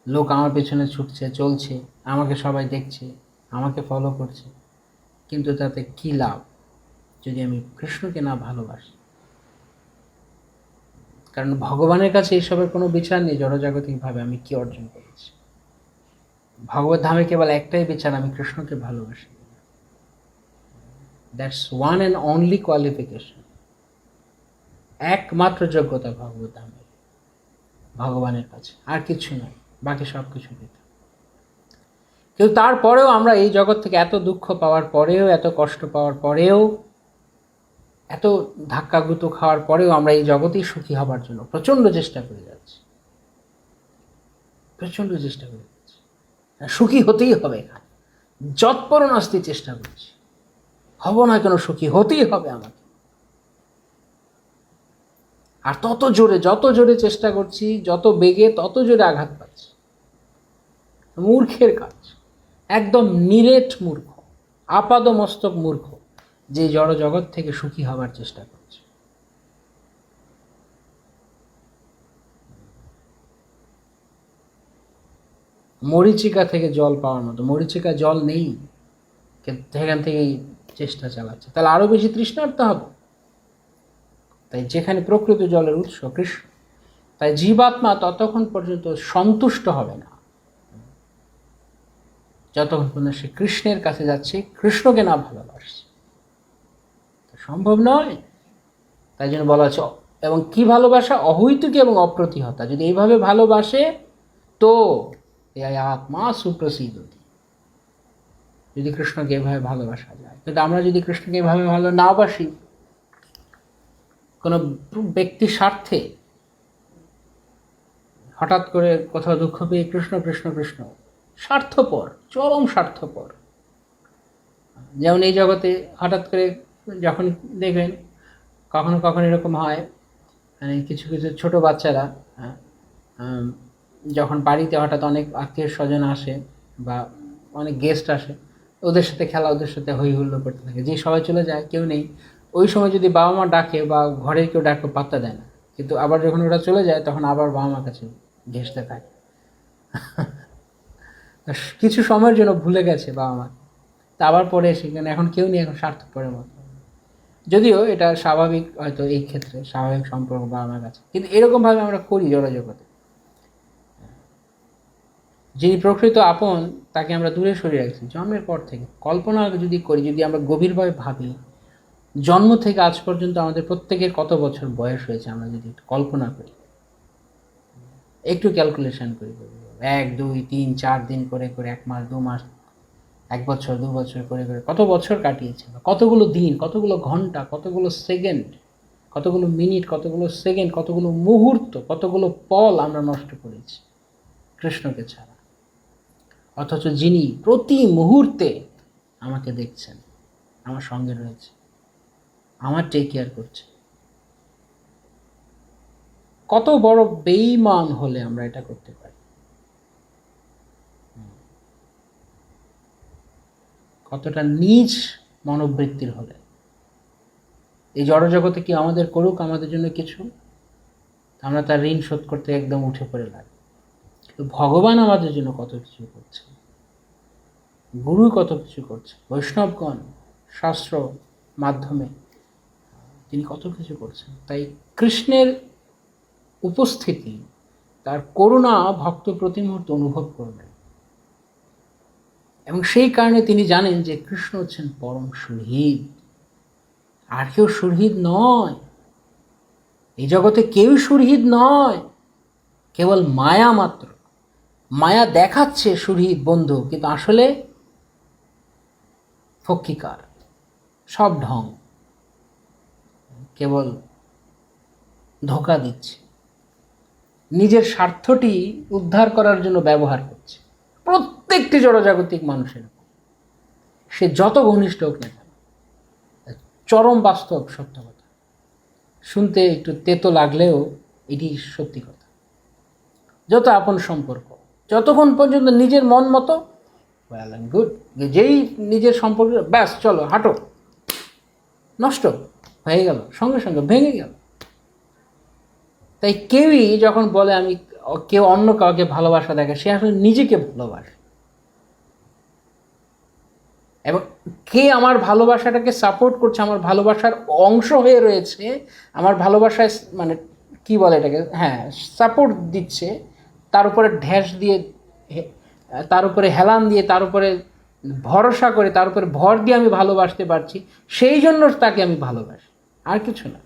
লোক আমার পেছনে ছুটছে, চলছে, আমাকে সবাই দেখছে, আমাকে ফলো করছে, কিন্তু তাতে কি লাভ যদি আমি কৃষ্ণকে না ভালোবাসি? কারণ ভগবানের কাছে এইসবের কোনো বিচার নেই। জড়জাগতিকভাবে আমি কি অর্জন করেছি, ভগবত ধামে কেবল একটাই বিচার, আমি কৃষ্ণকে ভালোবাসি। That's one and only qualification, একমাত্র যোগ্যতা ভগবত ধামে, ভগবানের কাছে আর কিছু নয়, বাকি সব কিছু দিতে। কিন্তু তারপরেও আমরা এই জগৎ থেকে এত দুঃখ পাওয়ার পরেও, এত কষ্ট পাওয়ার পরেও, এত ধাক্কাগুতো খাওয়ার পরেও আমরা এই জগতেই সুখী হবার জন্য প্রচণ্ড চেষ্টা করে যাচ্ছি, সুখী হতেই হবে। এখানে যৎপরনাস্তি চেষ্টা করছি, হব না কেন, সুখী হতেই হবে আমাকে। আর যত জোরে চেষ্টা করছি, যত বেগে, তত জোরে আঘাত পাচ্ছি। মূর্খের কাজ, একদম নিরেট মূর্খ, আপাদমস্তক মূর্খ, যে জড় জগৎ থেকে সুখী হবার চেষ্টা করছে। মরীচিকা থেকে জল পাওয়ার মতো, মরীচিকা জল নেই, সেখান থেকেই চেষ্টা চালাচ্ছে, তাহলে আরো বেশি তৃষ্ণার্ত হবে। তাই যেখানে প্রকৃত জলের উৎস কৃষ্ণ, তাই জীবাত্মা ততক্ষণ পর্যন্ত সন্তুষ্ট হবে না যতক্ষণ পর্যন্ত সে কৃষ্ণের কাছে যাচ্ছে, কৃষ্ণকে না ভালোবাসছে। সম্ভব নয়। তাই জন্য বলা হচ্ছে এবং কি ভালোবাসা? অহৈতুকী এবং অপ্রতিহতা। যদি এইভাবে ভালোবাসে তো এই আত্মা সুপ্রসিদ্ধতি, যদি কৃষ্ণকে এভাবে ভালোবাসা যায়। কিন্তু আমরা যদি কৃষ্ণকে এভাবে ভালো না বাসি, কোনো ব্যক্তি স্বার্থে হঠাৎ করে কোথাও দুঃখ পেয়ে কৃষ্ণ কৃষ্ণ কৃষ্ণ, স্বার্থপর, চরম স্বার্থপর। যেমন এই জগতে হঠাৎ করে যখন দেখবেন কখনো কখনো এরকম হয়, মানে কিছু কিছু ছোট বাচ্চারা যখন বাড়িতে হঠাৎ অনেক আত্মীয় স্বজন আসে বা অনেক গেস্ট আসে, ওদের সাথে খেলা, ওদের সাথে হই হুল্লোড় করতে থাকে। যে সবাই চলে যায়, কেউ নেই, ওই সময় যদি বাবা মা ডাকে বা ঘরে কেউ ডাকে, পাত্তা দেয় না। কিন্তু আবার যখন ওরা চলে যায় তখন আবার বাবা মার কাছে ঘেঁষতে থাকে। কিছু সময়ের জন্য ভুলে গেছে বাবা মা, তা আবার পরে সেখানে এখন কেউ নেই, এখন স্বার্থপরের মতো। যদিও এটা স্বাভাবিক, হয়তো এই ক্ষেত্রে স্বাভাবিক সম্পর্ক বাবা মার কাছে, কিন্তু এরকমভাবে আমরা করি জড়জগতে। যিনি প্রকৃত আপন তাকে আমরা দূরে সরিয়ে রাখছি জন্মের পর থেকে। কল্পনা যদি করি, যদি আমরা গভীরভাবে ভাবি, জন্ম থেকে আজ পর্যন্ত আমাদের প্রত্যেকের কত বছর বয়স হয়েছে, আমরা যদি কল্পনা করি, একটু ক্যালকুলেশন করি, 1 2 3 4 দিন করে করে, 1 মাস 2 মাস, 1 বছর 2 বছর করে করে কত বছর কাটিয়েছে, কতগুলো দিন, কতগুলো ঘন্টা, কতগুলো সেকেন্ড, কতগুলো মিনিট, কতগুলো সেকেন্ড, কতগুলো মুহূর্ত, কতগুলো পল আমরা নষ্ট করেছি কৃষ্ণকে ছাড়া। অথচ যিনি প্রতি মুহূর্তে আমাকে দেখছেন, আমার সঙ্গে রয়েছে, আমার টেক কেয়ার করছে, কত বড় বেঈমান হলে আমরা এটা করতে পারি, কতটা নীচ মনোবৃত্তির হলে। এই জড়জগতে কি আমাদের করুক আমাদের জন্য কিছু, আমরা তার ঋণ শোধ করতে একদম উঠে পড়ে লাগি। কিন্তু ভগবান আমাদের জন্য কত কিছু করছে, গুরু কত কিছু করছে, বৈষ্ণবগণ শাস্ত্র মাধ্যমে তিনি কত কিছু করছেন। তাই কৃষ্ণের উপস্থিতি, তার করুণা ভক্ত প্রতি মুহূর্তে অনুভব করবেন, এবং সেই কারণে তিনি জানেন যে কৃষ্ণ হচ্ছেন পরম সুহৃদ, আর কেউ সুহৃদ নয়। এই জগতে কেউ সুহৃদ নয়, কেবল মায়া মাত্র। মায়া দেখাচ্ছে সুহৃদ বন্ধু, কিন্তু আসলে ফকিকার, সব ঢং, কেবল ধোঁকা দিচ্ছে, নিজের স্বার্থটি উদ্ধার করার জন্য ব্যবহার করছে। প্রত্যেকটি জড়জাগতিক মানুষের, সে যত ঘনিষ্ঠ হোক না কেন, চরম বাস্তব সত্য কথা। শুনতে একটু তেতো লাগলেও এটি সত্যি কথা। যত আপন সম্পর্ক, যতক্ষণ পর্যন্ত নিজের মন মতো, ওয়েল অ্যান্ড গুড। যেই নিজের সম্পর্ক, ব্যাস চলো হাঁটো, নষ্ট হয়ে গেল, সঙ্গে সঙ্গে ভেঙে গেল। তাই কেউই যখন বলে আমি, কেউ অন্য কাউকে ভালোবাসা দেখে, সে আসলে নিজেকে ভালোবাসে। এবং কে আমার ভালোবাসাটাকে সাপোর্ট করছে, আমার ভালোবাসার অংশ হয়ে রয়েছে, আমার ভালোবাসায় মানে কি বলে এটাকে, হ্যাঁ, সাপোর্ট দিচ্ছে, তার উপরে ঢ্যাস দিয়ে, তার উপরে হেলান দিয়ে, তার উপরে ভরসা করে, তার উপরে ভর দিয়ে আমি ভালোবাসতে পারছি, সেই জন্য তাকে আমি ভালোবাসি, আর কিছু না।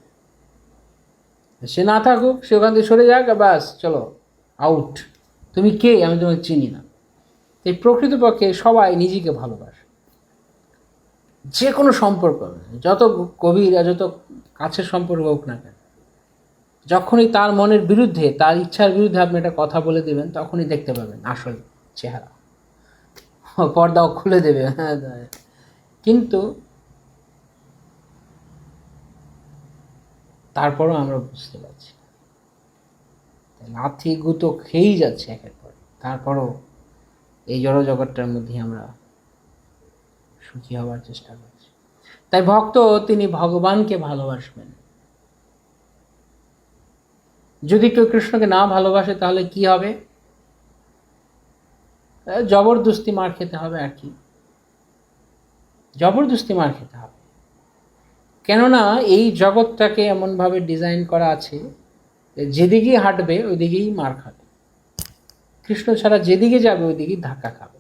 সে না থাকুক, সে ওখান থেকে সরে যাক, ব্যাস চলো আউট, তুমি কে, আমি তোমাকে চিনি না। এই প্রকৃতপক্ষে সবাই নিজেকে ভালোবাসে। যে কোনো সম্পর্ক, যত গভীর আর যত কাছের সম্পর্ক হোক না কেন, যখনই তার মনের বিরুদ্ধে, তার ইচ্ছার বিরুদ্ধে আপনি একটা কথা বলে দেবেন, তখনই দেখতে পাবেন আসল চেহারা, পর্দাও খুলে দেবে। হ্যাঁ, কিন্তু তারপরও আমরা বুঝতে পারছি, লাথি গুঁতো খেয়েই যাচ্ছে একের পর, তারপরও এই জড়জগৎটার মধ্যে আমরা সুখী হওয়ার চেষ্টা করছি। তাই ভক্ত তিনি ভগবানকে ভালোবাসবেন। যদি কেউ কৃষ্ণকে না ভালোবাসে তাহলে কি হবে? জবরদস্তি মার খেতে হবে, আর কি, জবরদস্তি মার খেতে হবে। কেননা এই জগৎটাকে এমনভাবে ডিজাইন করা আছে, যেদিকেই হাঁটবে ওই দিকেই মার খাবে, কৃষ্ণ ছাড়া যেদিকে যাবে ওই দিকেই ধাক্কা খাবে।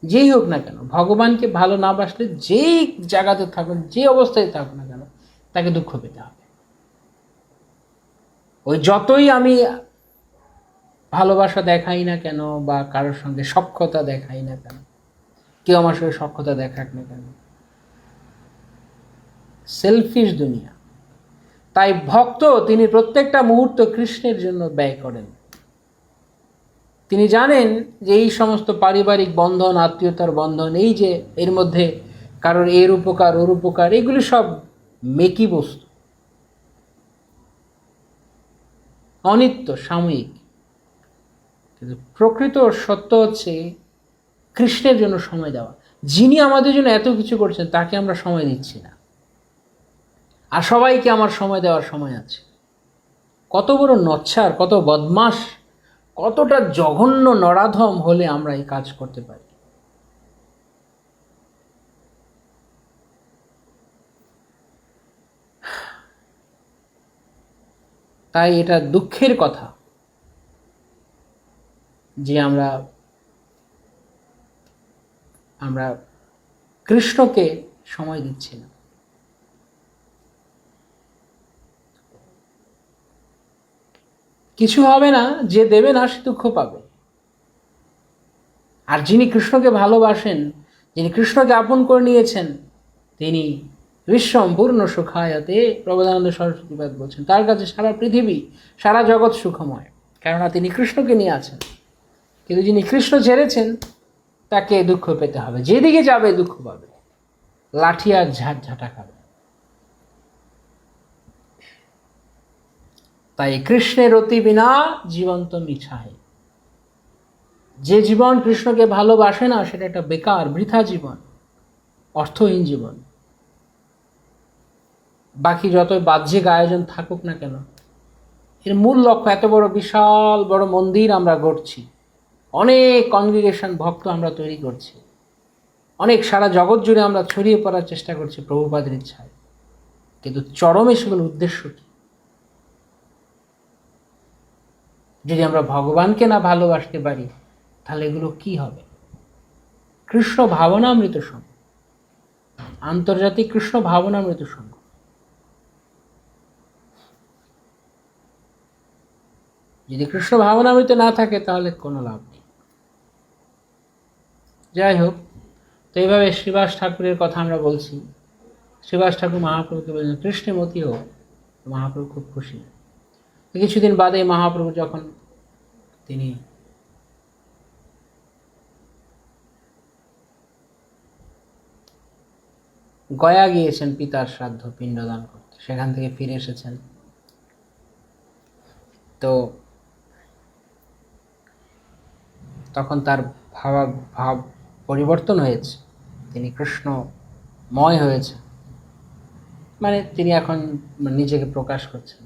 যেই হোক না কেন, ভগবানকে ভালো না বাসলে যেই জায়গাতে থাকুন, যে অবস্থায় থাকুক না কেন, তাকে দুঃখ পেতে হবে। ওই যতই আমি ভালোবাসা দেখাই না কেন বা কারোর সঙ্গে সখ্যতা দেখাই না কেন, কেউ আমার সঙ্গে সখ্যতা দেখাক না কেন, সেলফিশ দুনিয়া। তাই ভক্ত তিনি প্রত্যেকটা মুহূর্ত কৃষ্ণের জন্য ব্যয় করেন। তিনি জানেন যে এই সমস্ত পারিবারিক বন্ধন, আত্মীয়তার বন্ধন, এই যে এর মধ্যে কারোর এর উপকার ওর উপকার, এগুলি সব মেকি বস্তু, অনিত্য, সাময়িক। কিন্তু প্রকৃত সত্য হচ্ছে কৃষ্ণের জন্য সময় দেওয়া। যিনি আমাদের জন্য এত কিছু করছেন তাকে আমরা সময় দিচ্ছি না, আর সবাইকে আমার সময় দেওয়ার সময় আছে। কত বড় নচ্ছার, কত বদমাস, কতটা জঘন্য নরাধম হলে আমরা এই কাজ করতে পারি। তাই এটা দুঃখের কথা যে আমরা কৃষ্ণকে সময় দিচ্ছি না। কিছু হবে না, যে দেবে না সে দুঃখ পাবে। আর যিনি কৃষ্ণকে ভালোবাসেন, যিনি কৃষ্ণকে আপন করে নিয়েছেন, তিনি বিশ্বম পূর্ণ সুখায়তে, প্রবোধানন্দ সরস্বতীপাদ বলছেন, তার কাছে সারা পৃথিবী, সারা জগৎ সুখময়, কেননা তিনি কৃষ্ণকে নিয়ে আছেন। কিন্তু যিনি কৃষ্ণ ছেড়েছেন তাকে দুঃখ পেতে হবে, যেদিকে যাবে দুঃখ পাবে, লাঠি আর ঝাঁটা খাবে। তাই কৃষ্ণের অতি বিনা জীবন্ত মিছায়। যে জীবন কৃষ্ণকে ভালোবাসে না সেটা একটা বেকার, বৃথা জীবন, অর্থহীন জীবন। বাকি যত বাহ্যিক আয়োজন থাকুক না কেন, এর মূল লক্ষ্য, এত বড় বিশাল বড় মন্দির আমরা গড়ছি, অনেক কনগ্রিগেশন ভক্ত আমরা তৈরি করছি, অনেক সারা জগৎ জুড়ে আমরা ছড়িয়ে পড়ার চেষ্টা করছি প্রভুপাদের ইচ্ছায়, কিন্তু চরমে সেগুলো উদ্দেশ্য কি? যদি আমরা ভগবানকে না ভালোবাসতে পারি তাহলে এগুলো কি হবে? কৃষ্ণ ভাবনামৃত সংঘ, আন্তর্জাতিক কৃষ্ণ ভাবনামৃত সংঘ, যদি কৃষ্ণ ভাবনামৃত না থাকে তাহলে কোনো লাভ নেই। যাই হোক, তো এইভাবে শ্রীবাস ঠাকুরের কথা আমরা বলছি। শ্রীবাস ঠাকুর মহাপ্রভুকে বললেন কৃষ্ণে মতি হোক, মহাপ্রভু খুব খুশি। কিছুদিন বাদে মহাপ্রভু যখন তিনি গয়া গিয়েছেন পিতার শ্রাদ্ধ পিণ্ডদান করতে, সেখান থেকে ফিরে এসেছেন, তো তখন তার ভাব পরিবর্তন হয়েছে, তিনি কৃষ্ণময় হয়েছে, মানে তিনি এখন নিজেকে প্রকাশ করছেন।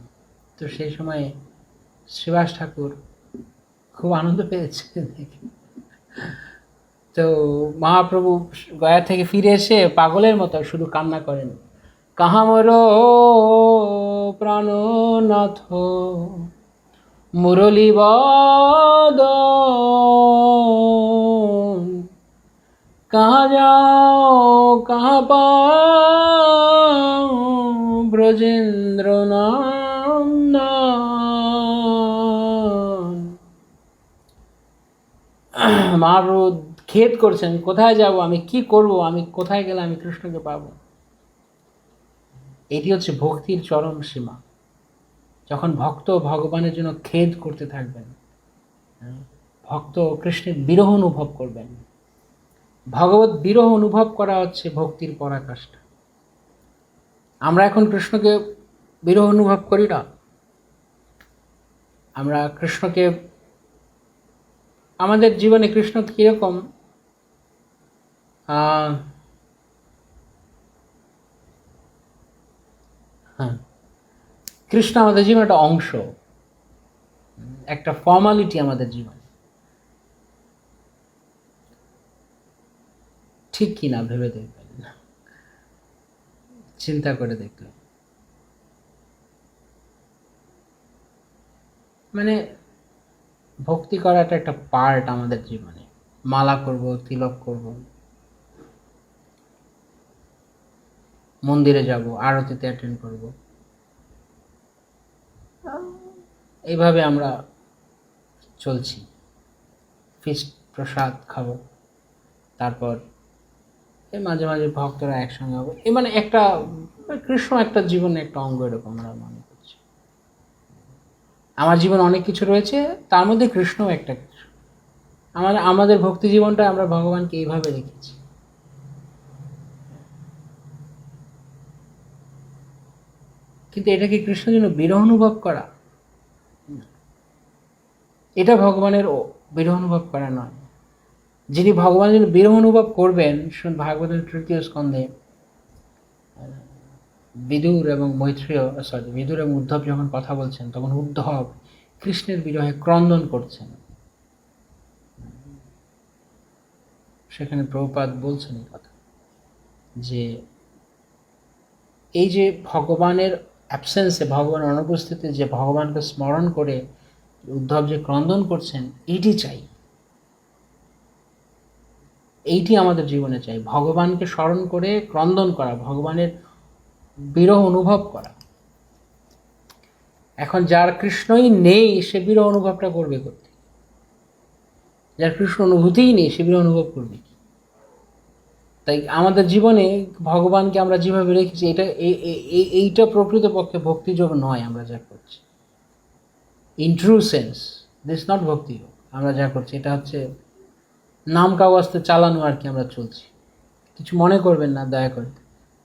তো সেই সময়ে শ্রীবাস ঠাকুর খুব আনন্দ পেয়েছে দেখে। তো মহাপ্রভু গয়া থেকে ফিরে এসে পাগলের মতো শুধু কান্না করেন, কাহা মোর প্রাণনাথ মুরলী বদন, কাহা যাও কাহা পাও ব্রজেন্দ্র নন্দন। মহাপ্রভু খেদ করছেন, কোথায় যাব আমি, কি করব আমি, কোথায় গেলে আমি কৃষ্ণকে পাবো। এটি হচ্ছে ভক্তির চরম সীমা। যখন ভক্ত ভগবানের জন্য খেদ করতে থাকবেন, ভক্ত কৃষ্ণের বিরহ অনুভব করবেন। ভগবত বিরহ অনুভব করা হচ্ছে ভক্তির পরাকাষ্ঠা। আমরা এখন কৃষ্ণকে বিরহ অনুভব করি না। আমরা কৃষ্ণকে, আমাদের জীবনে কৃষ্ণ কীরকম, হ্যাঁ, কৃষ্ণ আমাদের জীবনে একটা অংশ, একটা ফর্মালিটি আমাদের জীবনে। ঠিক কি না ভেবে দেখবেন, চিন্তা করে দেখবেন। মানে ভক্তি করাটা একটা পার্ট আমাদের জীবনে। মালা করব, তিলক করব, মন্দিরে যাব, আরতিতে অ্যাটেন্ড করব, এইভাবে আমরা চলছি, ফিস্ট প্রসাদ খাবো, তারপর এই মাঝে মাঝে ভক্তরা একসঙ্গে হবে, এই মানে একটা কৃষ্ণ একটা জীবনের একটা অঙ্গ এরকম আমরা মনে করছি। আমার জীবনে অনেক কিছু রয়েছে, তার মধ্যে কৃষ্ণও একটা কিছু। আমাদের ভক্তি জীবনটা আমরা ভগবানকে এইভাবে রেখেছি। কিন্তু এটা কি কৃষ্ণের জন্য বিরহ অনুভব করা? এটা ভগবানের বিরহ অনুভব করা নয়। যিনি ভগবানের জন্য বিরহ অনুভব করবেন, ভাগবতের তৃতীয় স্কন্ধে বিদুর এবং উদ্ধব যখন কথা বলছেন, তখন উদ্ধব কৃষ্ণের বিরহে ক্রন্দন করছেন। সেখানে প্রভুপাদ বলছেন এই কথা, যে এই যে ভগবানের অ্যাবসেন্সে, ভগবানের অনুপস্থিতিতে যে ভগবানকে স্মরণ করে উদ্ধব যে ক্রন্দন করছেন, এইটি চাই, এইটি আমাদের জীবনে চাই। ভগবানকে স্মরণ করে ক্রন্দন করা, ভগবানের বিরহ অনুভব করা। এখন যার কৃষ্ণই নেই, সে বিরহ অনুভবটা করবে করতে। যার কৃষ্ণ অনুভূতিই নেই, সে বিরহ অনুভব করবে কি? তাই আমাদের জীবনে ভগবানকে আমরা যেভাবে রেখেছি, এইটা প্রকৃতপক্ষে ভক্তিযোগ নয়। আমরা যা করছি, in true sense this not bhaktiyoga. আমরা যা করছি এটা হচ্ছে নাম কাগজতে চালানো আর কি, আমরা চলছি। কিছু মনে করবেন না দয়া করে,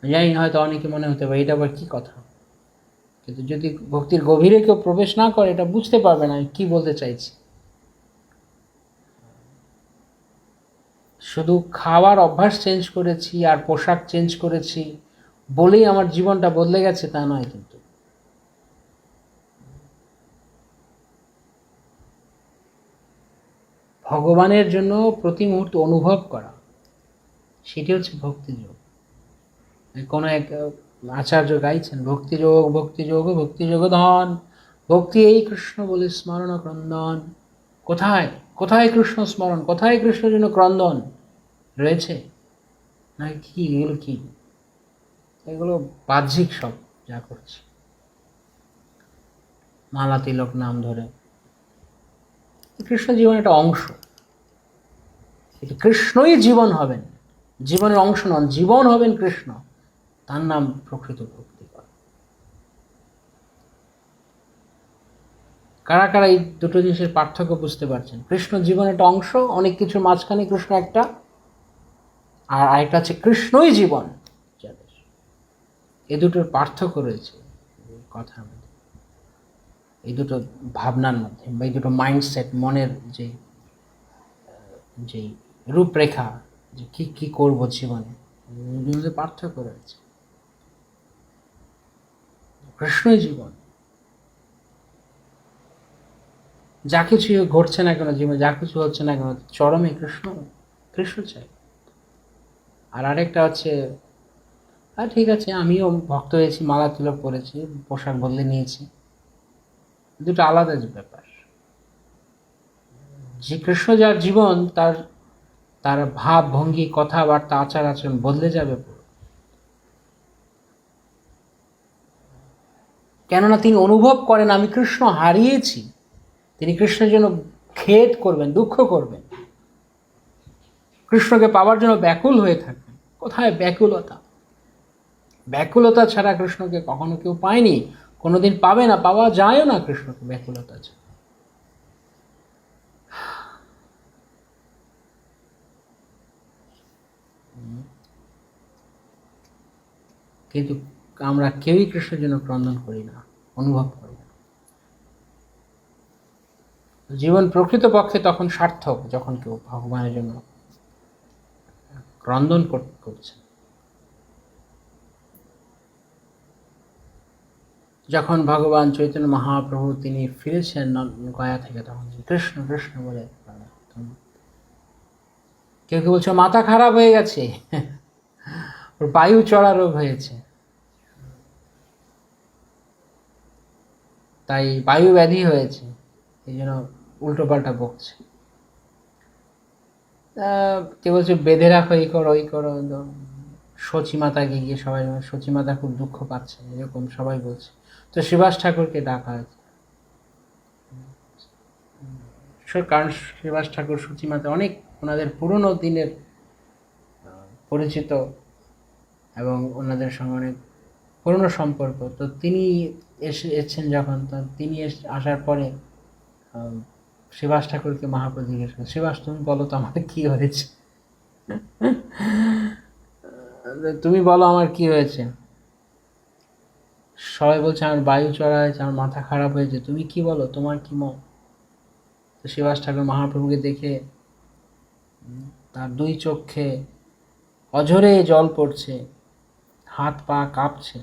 জানি হয়তো অনেকে মনে হতে পারে এটা আবার কী কথা, কিন্তু যদি ভক্তির গভীরে কেউ প্রবেশ না করে, এটা বুঝতে পারবে না আমি কী বলতে চাইছি। শুধু খাওয়ার অভ্যাস চেঞ্জ করেছি আর পোশাক চেঞ্জ করেছি বলেই আমার জীবনটা বদলে গেছে তা নয়। কিন্তু ভগবানের জন্য প্রতি মুহূর্তে অনুভব করা, সেটি হচ্ছে ভক্তিযোগ। কোনো এক আচার্য গাইছেন, ভক্তিযোগ ভক্তিযোগ ভক্তিযোগ ধন, ভক্তি এই কৃষ্ণ বলে স্মরণ ক্রন্দন। কোথায় কোথায় কৃষ্ণ স্মরণ, কোথায় কৃষ্ণের জন্য ক্রন্দন রয়েছে? না কি এগুলো? কি এগুলো বাহ্যিক সব যা করছে, মালা তিলক নাম ধরে। কৃষ্ণ জীবনের একটা অংশ, কৃষ্ণই জীবন হবেন, জীবনের অংশ নন, জীবন হবেন কৃষ্ণ। তার নাম প্রকৃত ভক্তি করা। কারা কারা এই দুটো জিনিসের পার্থক্য বুঝতে পারছেন? কৃষ্ণ জীবনের একটা অংশ, অনেক কিছুর মাঝখানে কৃষ্ণ একটা, আর আরেকটা হচ্ছে কৃষ্ণই জীবন। এই দুটোর পার্থক্য রয়েছে কথার মধ্যে, এই দুটো ভাবনার মধ্যে, বা এই দুটো মাইন্ডসেট, মনের যে রূপরেখা, যে কি কি করব জীবনে, মধ্যে পার্থক্য রয়েছে। কৃষ্ণই জীবন। যা কিছু ঘটছে না কেন জীবনে, যা কিছু হচ্ছে না কেন, চরমে কৃষ্ণ, কৃষ্ণ চাই। আর আরেকটা হচ্ছে, আর ঠিক আছে আমিও ভক্ত হয়েছি, মালা তিলক করেছি, পোশাক বদলে নিয়েছি, দুটো আলাদা ব্যাপার। যে কৃষ্ণ যার জীবন, তার তার ভাব ভঙ্গি, কথাবার্তা, আচার আচরণ বদলে যাবে পুরো। কেননা তিনি অনুভব করেন আমি কৃষ্ণ হারিয়েছি। তিনি কৃষ্ণের জন্য খেদ করবেন, দুঃখ করবেন, কৃষ্ণকে পাওয়ার জন্য ব্যাকুল হয়ে থাকবেন। কোথায় ব্যাকুলতা? ব্যাকুলতা ছাড়া কৃষ্ণকে কখনো কেউ পায়নি, কোনোদিন পাবে না, পাওয়া যায়ও না কৃষ্ণকে ব্যাকুলতা ছাড়া। কিন্তু আমরা কেউই কৃষ্ণের জন্য ক্রন্দন করি না, অনুভব করি না। জীবন প্রকৃতপক্ষে তখন সার্থক যখন কেউ ভগবানের জন্য ক্রন্দন করছে। যখন ভগবান চৈতন্য মহাপ্রভু তিনি ফিরেছেন গয়া থেকে, তখন কৃষ্ণ কৃষ্ণ বলে, কেউ কেউ বলছে মাথা খারাপ হয়ে গেছে, ওর বায়ু চড়া রোগ হয়েছে, তাই বায়ু ব্যাধি হয়েছে, এই জন্য উল্টো পাল্টা বকছে। কেউ বলছে বেঁধে রাখো, এই করো ওই করো, সচী মাতাকে গিয়ে সবাই, সচী মাতা খুব দুঃখ পাচ্ছে, এরকম সবাই বলছে। তো শ্রীবাস ঠাকুরকে ডাকা হয়েছে, কারণ শ্রীবাস ঠাকুর সূচিমাতে অনেক ওনাদের পুরনো দিনের পরিচিত এবং ওনাদের সঙ্গে অনেক পুরনো সম্পর্ক। তো তিনি এসেছেন যখন, তো তিনি আসার পরে শ্রীবাস ঠাকুরকে মহাপ্রভু জিজ্ঞেস করেন, শ্রীবাস তুমি বলো তো আমার কি হয়েছে, তুমি বলো আমার কি হয়েছে। সবাই বলছে আমার বায়ু চড়া হয়েছে, আমার মাথা খারাপ হয়েছে, তুমি কি বলো, তোমার কি মত। তো শ্রীবাস ঠাকুর মহাপ্রভুকে দেখে তার দুই চোখে অঝরে জল পড়ছে, হাত পা কাঁপছে,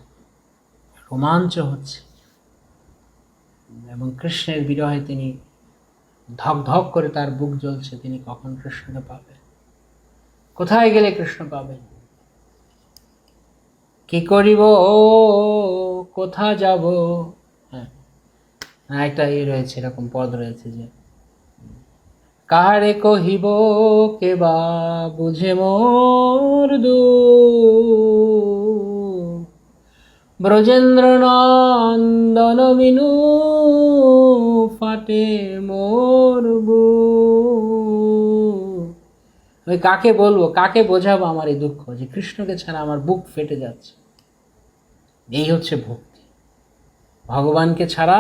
রোমাঞ্চ হচ্ছে, এবং কৃষ্ণের বিরহে তিনি ধক ধক করে তার বুক জ্বলছে, তিনি কখন কৃষ্ণকে পাবেন, কোথায় গেলে কৃষ্ণ পাবেন, কি করিব ও কোথা যাব। হ্যাঁ, একটা রয়েছে, এরকম পদ রয়েছে যে কাহারে কহিব কে বা বুঝে মোর দুঃখ, ব্রজেন্দ্র নন্দন বিনু ফাটে মোর বুক। আমি কাকে বলবো, কাকে বোঝাবো আমার এই দুঃখ, যে কৃষ্ণকে ছাড়া আমার বুক ফেটে যাচ্ছে। এই হচ্ছে ভক্তি। ভগবানকে ছাড়া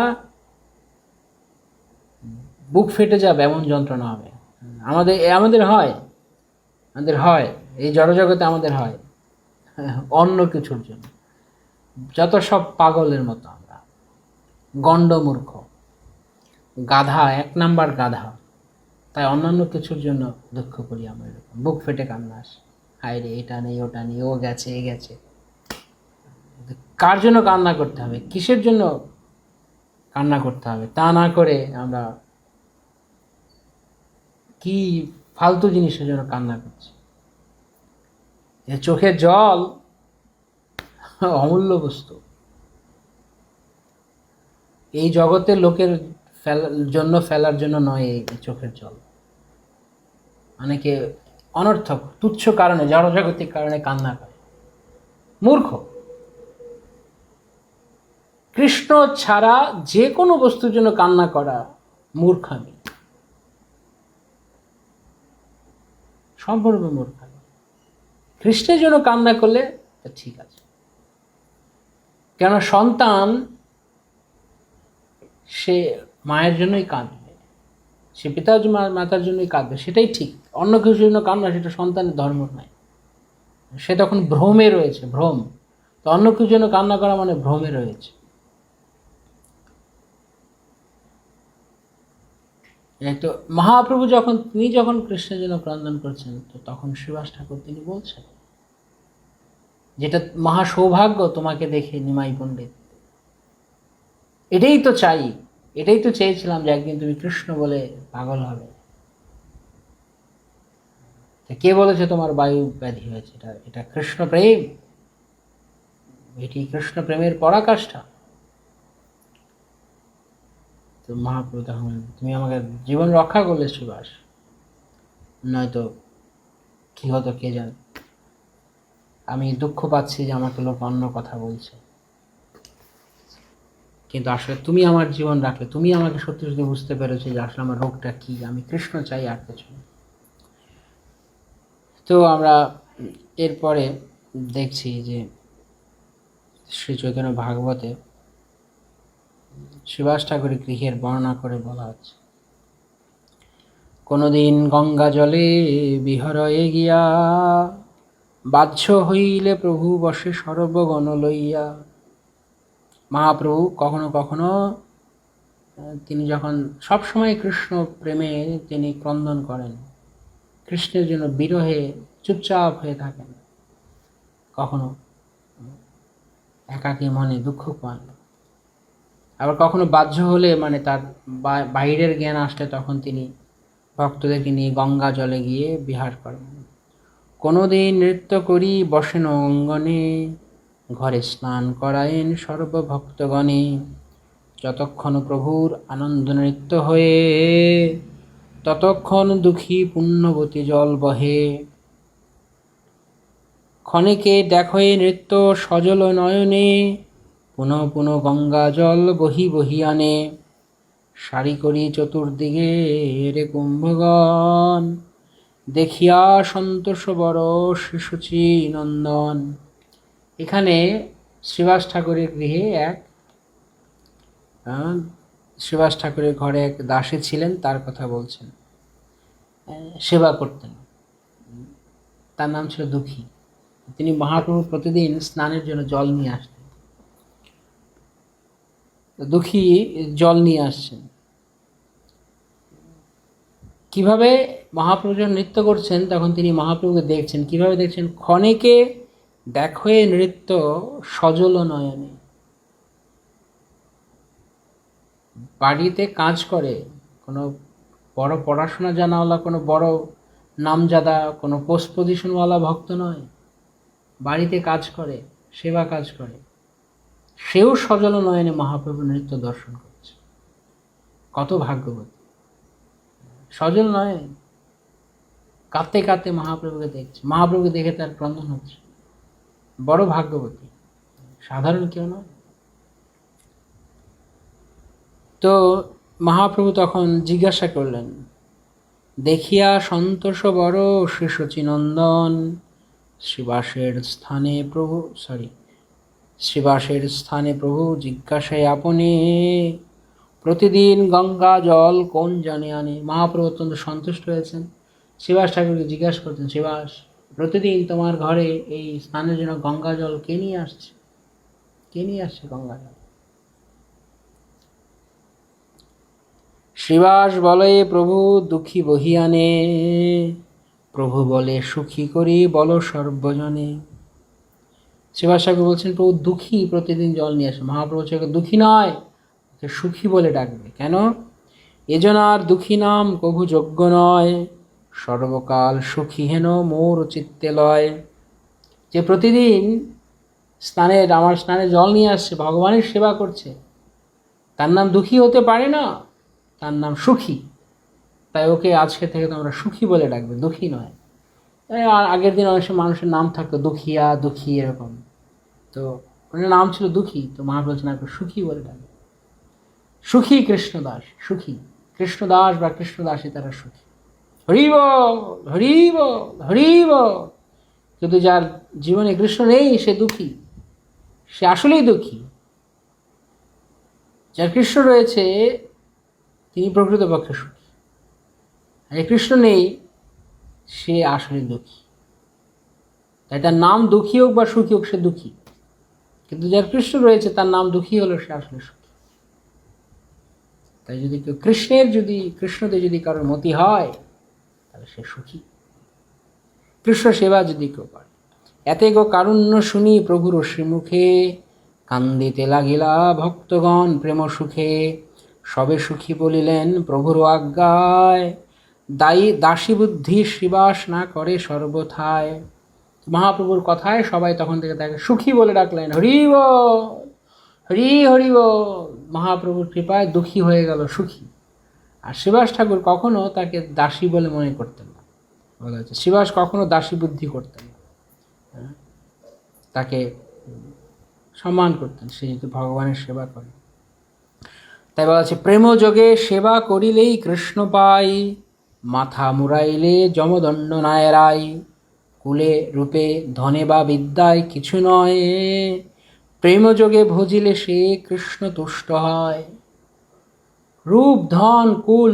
বুক ফেটে যাবে এমন যন্ত্রণা হবে। আমাদের হয় এই জড়জগতে আমাদের হয় অন্য কিছুর জন্য। যত সব পাগলের মতো আমরা, গণ্ডমূর্খ, গাধা, 1 নাম্বার গাধা। তাই অন্যান্য কিছুর জন্য দুঃখ করি আমরা, এরকম বুক ফেটে কান্না আসে, হায় রে এটা নেই ওটা নেই, ও গেছে এ গেছে। কার জন্য কান্না করতে হবে, কিসের জন্য কান্না করতে হবে, তা না করে আমরা কি ফালতু জিনিসের জন্য কান্না করছি। চোখের জল অমূল্য বস্তু। এই জগতের লোকের ফেলার জন্য নয় এই চোখের জল। অনেকে অনর্থক তুচ্ছ কারণে, জড়জাগতিক কারণে কান্না করে, মূর্খ। কৃষ্ণ ছাড়া যে কোনো বস্তুর জন্য কান্না করা মূর্খামি, সম্পূর্ণ মূর্খামি। কৃষ্ণের জন্য কান্না করলে ঠিক আছে, কেন সন্তান সে মায়ের জন্যই কাঁদবে, সে পিতা মাতার জন্যই কাঁদবে, সেটাই ঠিক। অন্য কিছুর জন্য কান্না সেটা সন্তানের ধর্ম নয়, সে তখন ভ্রমে রয়েছে, ভ্রম। তো অন্য কিছুর জন্য কান্না করা মানে ভ্রমে রয়েছে। তো মহাপ্রভু তিনি যখন কৃষ্ণের জন্য ক্রন্দন করছেন, তো তখন শ্রীবাস ঠাকুর তিনি বলছেন, যেটা মহা সৌভাগ্য তোমাকে দেখে নিমাই পণ্ডিত, এটাই তো চাই, এটাই তো চেয়েছিলাম যে একদিন তুমি কৃষ্ণ বলে পাগল হবে। কে বলেছে তোমার বায়ু ব্যাধি হয়েছে? এটা কৃষ্ণ প্রেম, এটি কৃষ্ণ প্রেমের পরাকাষ্ঠা। তো মহাপ্রভু তখন, তুমি আমাকে জীবন রক্ষা করলে শ্রীবাস, নয়তো কি হতো কে জানে। আমি দুঃখ পাচ্ছি যে আমাকে লোক অন্য কথা বলছে, কিন্তু আসলে তুমি আমার জীবন রাখলে, তুমি আমাকে সত্যি সত্যি বুঝতে পেরেছো যে আসলে আমার রোগটা কি, আমি কৃষ্ণ চাই, আর কিছু না। তো আমরা এরপরে দেখছি যে শ্রী চৈতন্য ভাগবতে শ্রীবাস ঠাকুরের গৃহের বর্ণনা করে বলা হচ্ছে, কোনদিন গঙ্গা জলে বিহরয়ে গিয়া, বাহ্য হইলে প্রভু বসে সর্বগণ লইয়া। মহাপ্রভু কখনো কখনো তিনি যখন সবসময় কৃষ্ণ প্রেমে তিনি ক্রন্দন করেন, কৃষ্ণের জন্য বিরহে চুপচাপ হয়ে থাকেন, কখনো একাকী মনে দুঃখ পান। আবার কখনো বাহ্য হলে, মানে তার বাইরের জ্ঞান আসলে, তখন তিনি ভক্তদেরকে নিয়ে গঙ্গা জলে গিয়ে বিহার করেন। কোনোদিন নৃত্য করি বসেন অঙ্গনে, ঘরে স্নান করায়েন সর্বভক্তগণে। যতক্ষণ প্রভুর আনন্দ নৃত্য হয়ে, ততক্ষণ দুঃখী পুণ্যবতী জল বহে। ক্ষণিকে দেখে নৃত্য সজল নয়নে, পুনঃ পুনঃ গঙ্গা জল বহি বহি আনে। সারি করি চতুর্দিকে রে কুম্ভগণ, দেখিয়া সন্তোষ বড় শিশুচি নন্দন। এখানে শ্রীবাস ঠাকুরের গৃহে শ্রীবাস ঠাকুরের ঘরে এক দাসী ছিলেন, তার কথা বলছেন। সেবা করতেন, তার নাম ছিল দুঃখী। তিনি মহাপ্রভু প্রতিদিন স্নানের জন্য জল নিয়ে আসতেন। দুঃখী জল নিয়ে আসছেন। কিভাবে মহাপ্রভু যখন নৃত্য করছেন তখন তিনি মহাপ্রভুকে দেখছেন। কিভাবে দেখছেন? ক্ষণেকে দেখে নৃত্য সজল নয়নে। বাড়িতে কাজ করে, কোনো বড় পড়াশোনা জানাওয়ালা, কোনো বড় নামজাদা, কোনো পোস্ট পজিশনওয়ালা ভক্ত নয়। বাড়িতে কাজ করে, সেবা কাজ করে, সেও সজল নয়নে মহাপ্রভু নৃত্য দর্শন করছে। কত ভাগ্যবতী! সজল নয়ন, কাঁদতে কাঁদতে মহাপ্রভুকে দেখছে, মহাপ্রভুকে দেখে তার ক্রন্দন হচ্ছে। বড় ভাগ্যবতী, সাধারণ কেউ নয়। তো মহাপ্রভু তখন জিজ্ঞাসা করলেন, দেখিয়া সন্তোষ বড় শ্রী নন্দন, শ্রীবাসের স্থানে প্রভু জিজ্ঞাসায় আপনি, প্রতিদিন গঙ্গা জল কোন জানে আনে। মহাপ্রভু অত্যন্ত সন্তুষ্ট হয়েছেন। শ্রীবাস ঠাকুরকে জিজ্ঞাসা করতেন, শ্রীবাস, প্রতিদিন তোমার ঘরে এই স্নানের জন্য গঙ্গা জল কে নিয়ে আসছে? কে নিয়ে আসছে গঙ্গা জল? শ্রীবাস বলে, প্রভু দুঃখী বহি আনে। প্রভু বলে, সুখী করি বলো সর্বজনে। শ্রীবাস ঠাকুর বলছেন, প্রভু দুঃখী প্রতিদিন জল নিয়ে আসে। মহাপ্রভু হচ্ছে দুঃখী নয়, সুখী বলে ডাকবে। কেন? এজন আর দুঃখী নাম কভু যোগ্য নয়, সর্বকাল সুখী হেন মোর চিত্তে লয়। যে প্রতিদিন আমার স্নানে জল নিয়ে আসছে, ভগবানের সেবা করছে, তার নাম দুঃখী হতে পারে না, তার নাম সুখী। তাই ওকে আজকে থেকে তোমরা সুখী বলে ডাকবে, দুঃখী নয়। আর আগের দিন অনেক মানুষের নাম থাকতো দুঃখিয়া, দুঃখী, এরকম। তো ওনার নাম ছিল দুঃখী, তো মহাপ্রভু নামকে সুখী বলে ডাকবে। সুখী কৃষ্ণদাস, সুখী কৃষ্ণদাস বা কৃষ্ণদাসী, তারা সুখী। হরিব হরিব হরিব। কিন্তু যার জীবনে কৃষ্ণ নেই সে দুঃখী, সে আসলেই দুঃখী। যার কৃষ্ণ রয়েছে তিনি প্রকৃতপক্ষে সুখী, আর কৃষ্ণ নেই সে আসলে দুঃখী। তাই তার নাম দুঃখী হোক বা সুখী হোক, সে দুঃখী। কিন্তু যার কৃষ্ণ রয়েছে তার নাম দুঃখী হলো, সে আসলে সুখী। তাই যদি কেউ কৃষ্ণতে যদি কারোর মতি হয়, তাহলে সে সুখী। কৃষ্ণ সেবা যদি কেউ করে। এতে গো কারুণ্য শুনি প্রভুর শ্রীমুখে, কান্দিতে লাগিলা ভক্তগণ প্রেম সুখে। সবে সুখী বলিলেন প্রভুর আজ্ঞায়, দাসী বুদ্ধি শ্রীবাস না করে সর্বথায়। মহাপ্রভুর কথায় সবাই তখন থেকে তাকে সুখী বলে ডাকলেন। হরিব হরি হরিব। মহাপ্রভুর কৃপায় দুঃখী হয়ে গেল সুখী। আর শ্রীবাস ঠাকুর কখনো তাকে দাসী বলে মনে করতেন না। বলা হচ্ছে শ্রীবাস কখনো দাসী বুদ্ধি করতেন না, তাকে সম্মান করতেন, সে যেহেতু ভগবানের সেবা করে। তাই বলা হচ্ছে, প্রেম যোগে সেবা করিলেই কৃষ্ণ পাই, মাথা মুড়াইলে যমদণ্ড নায়রাই। কুলে রূপে ধনে বা বিদ্যায় কিছু নয়, প্রেম যোগে ভজিলে সে কৃষ্ণ তুষ্ট হয়। রূপ, ধন, কুল,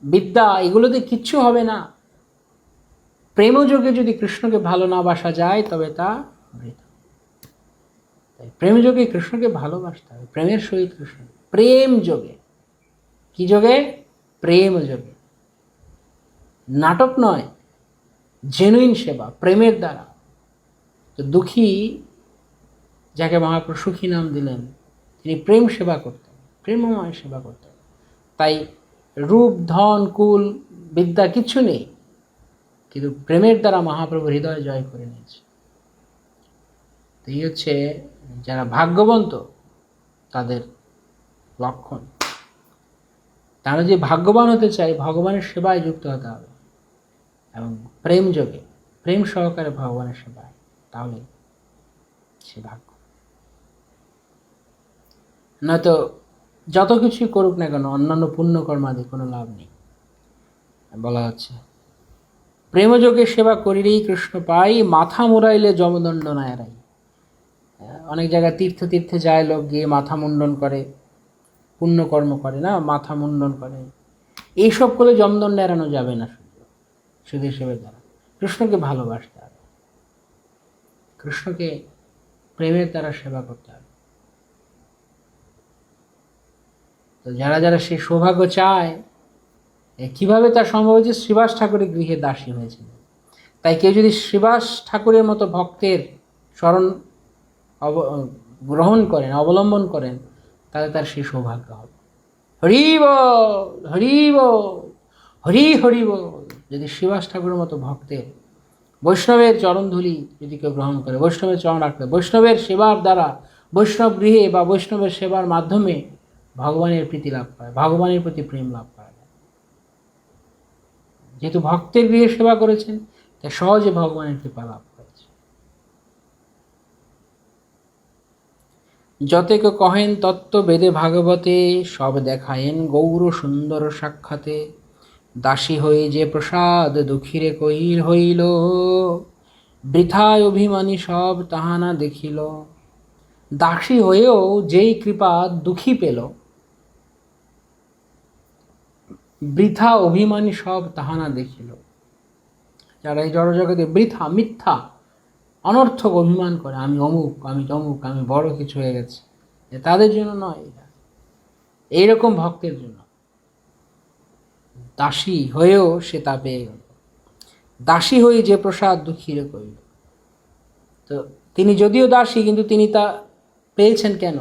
বিদ্যা এগুলোতে কিচ্ছু হবে না। প্রেমযোগে যদি কৃষ্ণকে ভালো না বাসা যায় তবে তা বৃথা। তাই প্রেমযোগে কৃষ্ণকে ভালোবাসতে হবে, প্রেমের সহিত কৃষ্ণ। প্রেম যোগে, কি যোগে? প্রেম যোগে, নাটক নয়, জেনুইন সেবা, প্রেমের দ্বারা। তো দুঃখী, যাকে মহাপ্রভু সুখী নাম দিলেন, তিনি প্রেম সেবা করতেন, প্রেমময় সেবা করতেন। তাই রূপ, ধন, কুল, বিদ্যা কিচ্ছু নেই, কিন্তু প্রেমের দ্বারা মহাপ্রভু হৃদয় জয় করে নিয়েছে। এই হচ্ছে যারা ভাগ্যবন্ত তাদের লক্ষণ। তারা যে ভাগ্যবান হতে চায়, ভগবানের সেবায় যুক্ত হতে হবে এবং প্রেম যোগে, প্রেম সহকারে ভগবানের সেবায়, তাহলে সে ভাগ্য। নয়তো যত কিছুই করুক না কেন অন্যান্য পুণ্যকর্মাদি কোনো লাভ নেই। বলা হচ্ছে প্রেমযোগে সেবা করিলেই কৃষ্ণ পাই, মাথা মুড়াইলে যমদণ্ড না এড়াই। অনেক জায়গায় তীর্থে যায় লোক, গিয়ে মাথা মুন্ডন করে, পুণ্যকর্ম করে না, মাথা মুন্ডন করে, এইসব করলে যমদণ্ড এড়ানো যাবে না। শুধু সেবার দ্বারা কৃষ্ণকে ভালোবাসতে হবে, কৃষ্ণকে প্রেমের দ্বারা সেবা করতে হবে। তো যারা যারা সেই সৌভাগ্য চায়, কিভাবে তার সম্ভব হয়েছে? শ্রীবাস ঠাকুরের গৃহে দাসী হয়েছিল। তাই কেউ যদি শ্রীবাস ঠাকুরের মতো ভক্তের স্মরণ গ্রহণ করেন, অবলম্বন করেন, তাহলে তার সেই সৌভাগ্য হবে। হরি বল, হরি বল, হরি হরি বল। যদি শ্রীবাস ঠাকুরের মতো ভক্তের, বৈষ্ণবের চরণধূলি যদি কেউ গ্রহণ করে, বৈষ্ণবের চরণ রাখলে, বৈষ্ণবের সেবার দ্বারা, বৈষ্ণব গৃহে বা বৈষ্ণবের সেবার মাধ্যমে ভগবানের প্রীতি লাভ পায়, ভগবানের প্রতি প্রেম লাভ পায়। যেহেতু ভক্তের গৃহে সেবা করেছেন, তাই সহজে ভগবানের কৃপা লাভ করেছে। যতেক কহেন তত্ত্ব বেদে ভাগবতে, সব দেখায়েন গৌর সুন্দর সাক্ষাতে। দাসী হয়ে যে প্রসাদ দুঃখীরে কহিল হইল, বৃথায় অভিমানী সব তাহানা দেখিল। দাসী হয়েও যেই কৃপা দুঃখী পেল, বৃথা অভিমানী সব তাহানা দেখিল। যারা এই জড়জগতে বৃথা, মিথ্যা, অনর্থক অভিমান করে, আমি অমুক, আমি তমুক, আমি বড় কিছু হয়ে গেছি, তাদের জন্য নয়, এইরকম ভক্তের জন্য। দাসী হয়েও সে তা পেয়ে গেল। দাসী হয়ে যে প্রসাদ দুঃখীরে কইল। তো তিনি যদিও দাসী, কিন্তু তিনি তা পেয়েছেন কেন?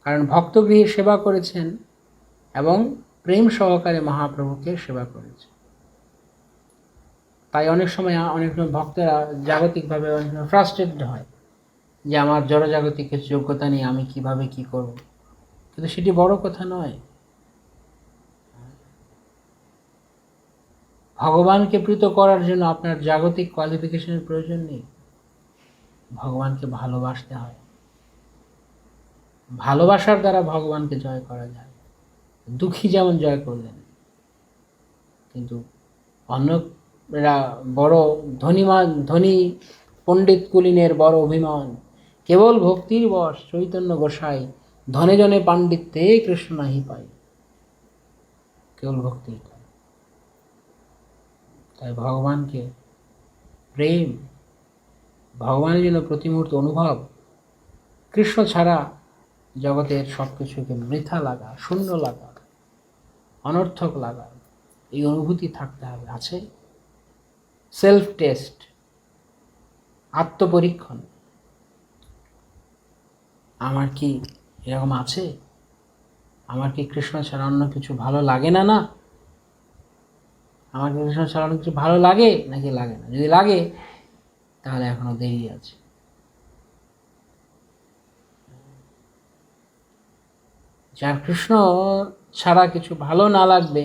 কারণ ভক্তগৃহে সেবা করেছেন এবং প্রেম সহকারে মহাপ্রভুকে সেবা করেছেন। তাই অনেক সময় ভক্তেরা জাগতিকভাবে অনেক সময় ফ্রাস্ট্রেটেড হয় যে আমার জড়জাগতিক কিছু যোগ্যতা নেই, আমি কিভাবে কি করব। কিন্তু সেটি বড় কথা নয়। ভগবানকে প্রীত করার জন্য আপনার জাগতিক কোয়ালিফিকেশনের প্রয়োজন নেই। ভগবানকে ভালোবাসতে হয়, ভালোবাসার দ্বারা ভগবানকে জয় করা যায়। দুঃখী যেমন জয় করলেন, কিন্তু অন্যরা বড় ধনী পণ্ডিত কুলীনের বড় অভিমান, কেবল ভক্তির বশ চৈতন্য গোসাই, ধনে জনে পাণ্ডিত্যে কৃষ্ণ নাহি পাই। কেবল ভক্তির। তাই ভগবানকে প্রেম, ভগবানের জন্য প্রতি মুহূর্তে অনুভব, কৃষ্ণ ছাড়া জগতের সব কিছুকে বৃথা লাগা, শূন্য লাগা, অনর্থক লাগা, এই অনুভূতি থাকতে হবে। আছে সেলফ টেস্ট, আত্মপরীক্ষণ। আমার কি এরকম আছে? আমার কি কৃষ্ণ ছাড়া অন্য কিছু ভালো লাগে না? না, আমার কি কৃষ্ণ ছাড়া অন্য কিছু ভালো লাগে নাকি লাগে না? যদি লাগে তাহলে এখনো দেরি আছে। যার কৃষ্ণ ছাড়া কিছু ভালো না লাগবে,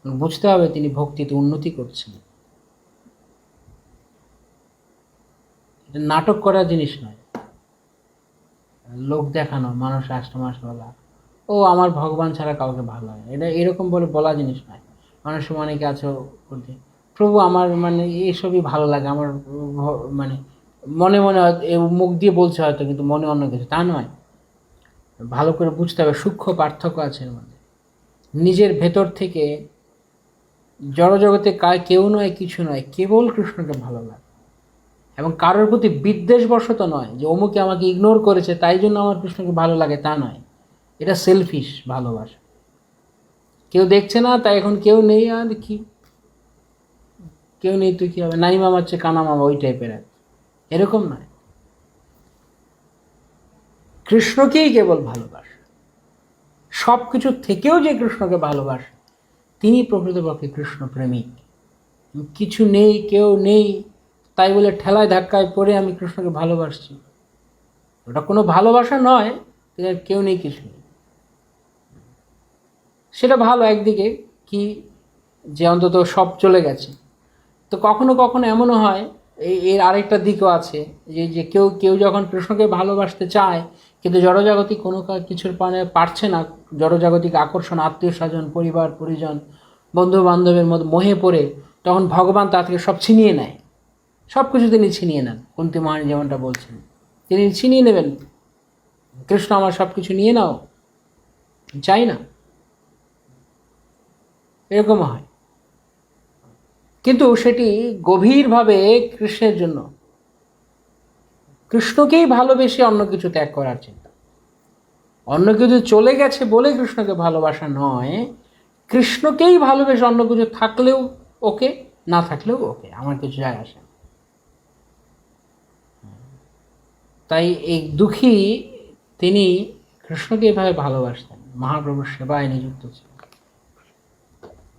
বুঝতে হবে তিনি ভক্তিতে উন্নতি করছেন। এটা নাটক করার জিনিস নয়, লোক দেখানো, মানুষ আষ্টমাস বলা, ও আমার ভগবান ছাড়া কাউকে ভালো লাগে, এটা এরকম বলে বলা জিনিস নয়। মানুষ অনেকে আছে বলতে, প্রভু আমার মানে এইসবই ভালো লাগে, আমার মানে মনে মনে মুখ দিয়ে বলছে হয়তো, কিন্তু মনে অন্য কিছু, তা নয়। ভালো করে বুঝতে হবে, সূক্ষ্ম পার্থক্য আছে এর মধ্যে। নিজের ভেতর থেকে জড়জগতে কেউ নয়, কিছু নয়, কেবল কৃষ্ণকে ভালো লাগে। এবং কারোর প্রতি বিদ্বেষবশত নয়, যে অমুকে আমাকে ইগনোর করেছে তাই জন্য আমার কৃষ্ণকে ভালো লাগে, তা নয়। এটা সেলফিশ ভালোবাসা। কেউ দেখছে না তাই এখন কেউ নেই, আর কি, কেউ নেই তুই কি হবে, নাই মামার চেয়ে কানা মামা, ওই টাইপের এরকম নয়। কৃষ্ণকেই কেবল ভালোবাসে, সব কিছুর থেকেও যে কৃষ্ণকে ভালোবাসে তিনি প্রকৃতপক্ষে কৃষ্ণ প্রেমিক। কিছু নেই, কেউ নেই, তাই বলে ঠেলায় ধাক্কায় পড়ে আমি কৃষ্ণকে ভালোবাসছি, ওটা কোনো ভালোবাসা নয়। কেউ নেই, কিছু নেই, সেটা ভালো একদিকে, কি যে অন্তত সব চলে গেছে। তো কখনো কখনো এমনও হয় এর আরেকটা দিকও আছে, যে যে কেউ কেউ যখন কৃষ্ণকে ভালোবাসতে চায় কিন্তু জড়জাগতিক কোনো কিছুর পারছে না, জড়জাগতিক আকর্ষণ, আত্মীয় স্বজন, পরিবার পরিজন, বন্ধু বান্ধবের মধ্যে মোহে পড়ে, তখন ভগবান তার থেকে সব ছিনিয়ে নেয়, সব কিছু তিনি ছিনিয়ে নেন। কুন্তী মহারানী যেমনটা বলছেন, তিনি ছিনিয়ে নেবেন, কৃষ্ণ আমার সব কিছু নিয়ে নাও, চাই না, এরকম হয়। কিন্তু সেটি গভীরভাবে কৃষ্ণের জন্য, কৃষ্ণকেই ভালোবেসে অন্য কিছু ত্যাগ করার চিন্তা। অন্য কিছু চলে গেছে বলে কৃষ্ণকে ভালোবাসা নয়, কৃষ্ণকেই ভালোবেসে অন্য কিছু থাকলেও ওকে, না থাকলেও ওকে, আমার কিছু যায় আসে না। তাই এই দুঃখী তিনি কৃষ্ণকে এভাবে ভালোবাসতেন, মহাপ্রভুর সেবায় নিযুক্ত ছিলেন,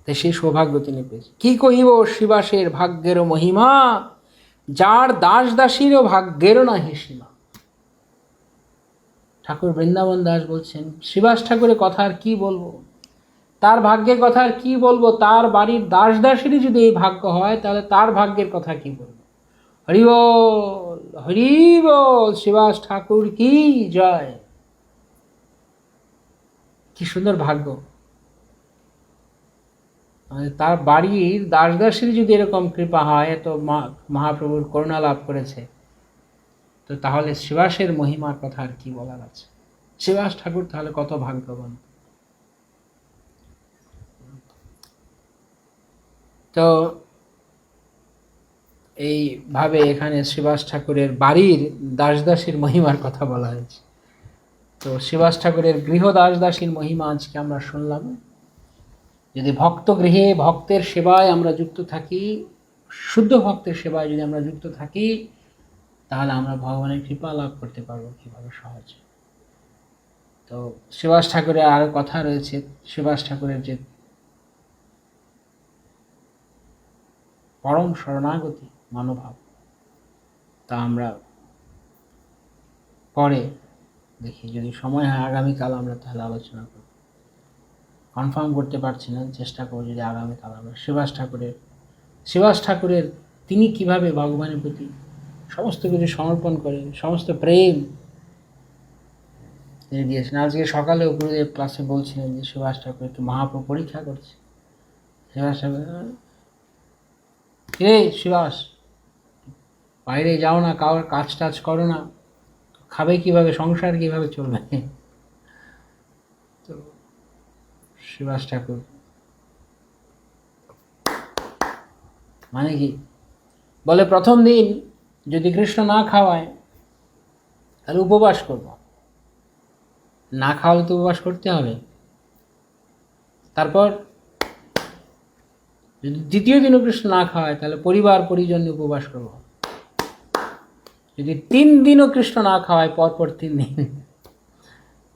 তাই সেই সৌভাগ্য তিনি পেয়েছেন। কি কহিব শিবাসের ভাগ্যেরও মহিমা, যার দাস দাসীরও ভাগ্যেরও নাহি সীমা। ঠাকুর বৃন্দাবন দাস বলছেন, শ্রীবাস ঠাকুরের কথা আর কি বলবো, তার ভাগ্যের কথা আর কি বলবো, তার বাড়ির দাস দাসীরই যদি এই ভাগ্য হয় তাহলে তার ভাগ্যের কথা কি বলবো। হরি বল, হরি বল, শ্রীবাস ঠাকুর কি জয়। কি সুন্দর ভাগ্য, তার বাড়ির দাস দাসীর যদি এরকম কৃপা হয়, তো মহাপ্রভুর করুণা লাভ করেছে, তো তাহলে শ্রীবাসের মহিমার কথা আর কি বলার আছে। শ্রীবাস ঠাকুর তাহলে কত ভাগ্যবান। তো এইভাবে এখানে শ্রীবাস ঠাকুরের বাড়ির দাস দাসীর মহিমার কথা বলা হয়েছে। তো শ্রীবাস ঠাকুরের গৃহ দাস দাসীর মহিমা আজকে আমরা শুনলাম। যদি ভক্ত গৃহে ভক্তের সেবায় আমরা যুক্ত থাকি, শুদ্ধ ভক্তের সেবায় যদি আমরা যুক্ত থাকি, তাহলে আমরা ভগবানের কৃপা লাভ করতে পারবো কীভাবে সহজে। তো শ্রীবাস ঠাকুরের আরও কথা রয়েছে, শ্রীবাস ঠাকুরের যে পরম শরণাগতি মনোভাব, তা আমরা পরে দেখি, যদি সময় হয় আগামীকাল আমরা তাহলে আলোচনা করব। কনফার্ম করতে পারছি না, চেষ্টা করব যদি আগামীকাল আমরা শ্রীবাস ঠাকুরের তিনি কিভাবে ভগবানের প্রতি সমস্ত কিছু সমর্পণ করেন, সমস্ত প্রেম তিনি দিয়েছেন। আজকে সকালে গুরুদেব ক্লাসে বলছিলেন যে শ্রীবাস ঠাকুর একটু মহাপ্রভু পরীক্ষা করছে। শ্রীবাস ঠাকুর, হে শ্রীবাস, বাইরে যাও না, কারোর কাজ টাজ করো না, খাবে কিভাবে, সংসার কিভাবে চলবে। তো শ্রীবাস ঠাকুর মানে কি বলে, প্রথম দিন যদি কৃষ্ণ না খাওয়ায় তাহলে উপবাস করব, না খাওয়ালে তো উপবাস করতে হবে। তারপর যদি দ্বিতীয় দিনও কৃষ্ণ না খাওয়ায় তাহলে পরিবার পরিজন নিয়ে উপবাস করব। যদি 3 দিনও কৃষ্ণ না খাওয়ায় পরপর 3 দিন,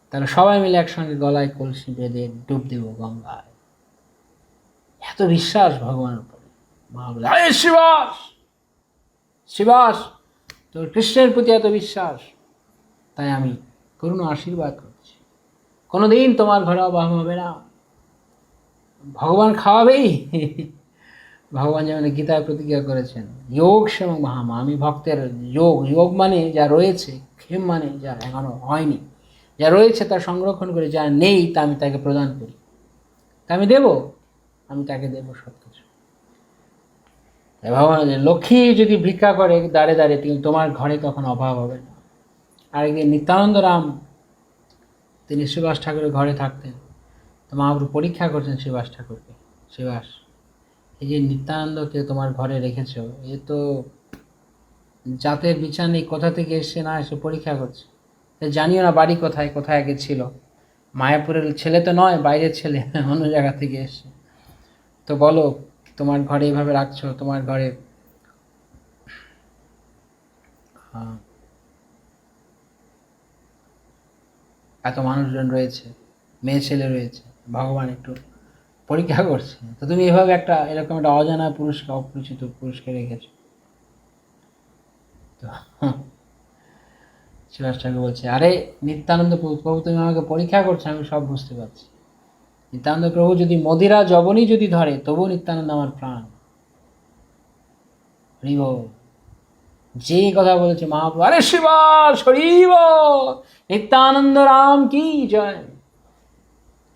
তাহলে সবাই মিলে একসঙ্গে গলায় কলসি বেঁধে ডুব দেব গঙ্গায়। এত বিশ্বাস ভগবানের উপরে। মা বলে, আরে শ্রীবাস, শ্রীবাস, তোর কৃষ্ণের প্রতি এত বিশ্বাস, তাই আমি করুণ আশীর্বাদ করছি, কোনোদিন তোমার ঘরে অভাব হবে না, ভগবান খাওয়াবেই। ভগবান যেমন গীতায় প্রতিজ্ঞা করেছেন, যোগ সেবং মহামা, আমি ভক্তের যোগ মানে যা রয়েছে, ক্ষেম মানে যা এখনো হয়নি, যা রয়েছে তা সংরক্ষণ করে, যা নেই তা আমি তাকে প্রদান করি, তা আমি তাকে দেব সব কিছু। ভগবান লক্ষ্মী যদি ভিক্ষা করে দাঁড়ে দাঁড়িয়ে, তোমার ঘরে তখন অভাব হবে না। আরেকদিন নিত্যানন্দ রাম তিনি শ্রীবাস ঠাকুরের ঘরে থাকতেন, তো মহাপ্রভু পরীক্ষা করছেন শ্রীবাস ঠাকুরকে, শ্রীবাস, এই যে নিত্যানন্দকে তোমার ঘরে রেখেছ, এ তো জাতের বিচার নেই, কোথা থেকে এসছে না এসে পরীক্ষা করছে, জানিও না বাড়ি কোথায়, কোথায় আগে ছিল, মায়াপুরের ছেলে তো নয়, বাইরের ছেলে, অন্য জায়গা থেকে এসছে, তো বলো তোমার ঘরে এইভাবে রাখছো, তোমার ঘরে এত মানুষজন রয়েছে, মেয়ে ছেলে রয়েছে, ভগবান একটু পরীক্ষা করছে, তো তুমি এভাবে এরকম একটা অজানা পুরুষকে, অপরিচিত পুরুষকে রেখেছ। তো শ্রীবাস ঠাকুর বলছে, আরে নিত্যানন্দ প্রভু, তুমি আমাকে পরীক্ষা করছো, আমি সব বুঝতে পারছি। নিত্যানন্দ প্রভু যদি মদিরা জবনী যদি ধরে, তবু নিত্যানন্দ আমার প্রাণ। হরি বল। যে কথা বলেছে মহাপ্রভু, আরে শিবা শরীব, নিত্যানন্দ রাম কি জয়।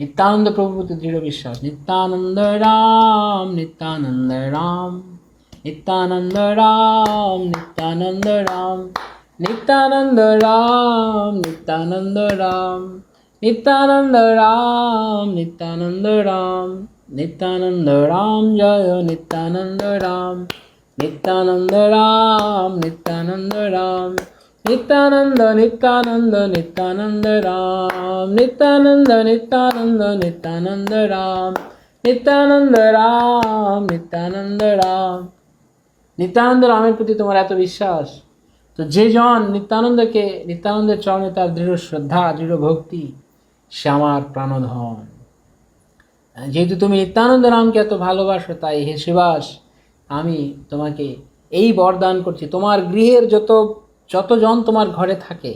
নিত্যানন্দ প্রভুর প্রতি দৃঢ় বিশ্বাস, নিত্যানন্দ রাম, নিত্যানন্দ রাম, নিত্যানন্দ রাম, নিত্যানন্দ রাম, নিত্যানন্দ রাম, নিত্যানন্দ রাম, নিত্যানন্দ রাম, নিত্যানন্দ রাম, নিত্যানন্দ রাম জয় নিত্যানন্দ রাম, নিত্যানন্দ রাম, নিত্যানন্দ রাম, নিত্যানন্দ নিত্যানন্দ নিত্যানন্দ রাম, নিত্যানন্দ নিত্যানন্দ নিত্যানন্দ রাম, নিত্যানন্দ রাম, নিত্যানন্দ রাম। নিত্যানন্দ রামের প্রতি তোমার এত বিশ্বাস, তো যে জন নিত্যানন্দকে, নিত্যানন্দের চরণে তার দৃঢ় শ্রদ্ধা, দৃঢ় ভক্তি, সে আমার প্রাণধন। যেহেতু তুমি নিত্যানন্দ রামকে এত ভালোবাসো, তাই হে শিবাস, আমি তোমাকে এই বরদান করছি, তোমার গৃহের যতজন তোমার ঘরে থাকে,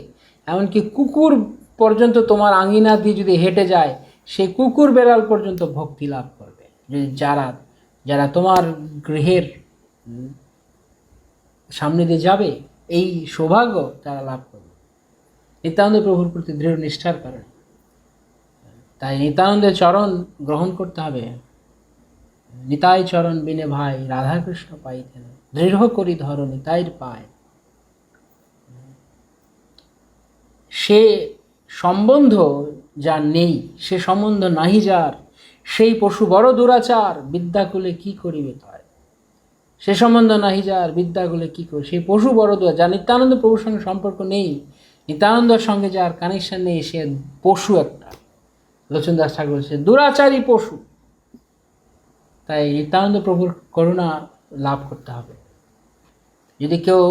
এমনকি কুকুর পর্যন্ত তোমার আঙিনা দিয়ে যদি হেঁটে যায়, সেই কুকুর বেড়াল পর্যন্ত ভক্তি লাভ করবে। যদি যারা যারা তোমার গৃহের সামনে দিয়ে যাবে, এই সৌভাগ্য তারা লাভ করবে নিত্যানন্দ প্রভুর প্রতি দৃঢ় নিষ্ঠার কারণে। তাই নিত্যানন্দের চরণ গ্রহণ করতে হবে। নিতাই চরণ বিনে ভাই রাধাকৃষ্ণ পাইতেন, দৃঢ় করি ধর নিতাইর পায়। সে সম্বন্ধ যার নেই, সে সম্বন্ধ নাহি যার, সেই পশু বড় দুরাচার, বিদ্যাকুলে কি করিবে তাই। সে সম্বন্ধ নাহি যার, বিদ্যাকুলে কি করি, সেই পশু বড় দুরা, যার নিত্যানন্দ প্রভুর সঙ্গে সম্পর্ক নেই, নিত্যানন্দের সঙ্গে যার কানেকশন নেই, সে পশু একটা। লোচন দাস ঠাকুর বলছে দুরাচারী পশু। তাই নিত্যানন্দ প্রভুর করুণা লাভ করতে হবে। যদি কেউ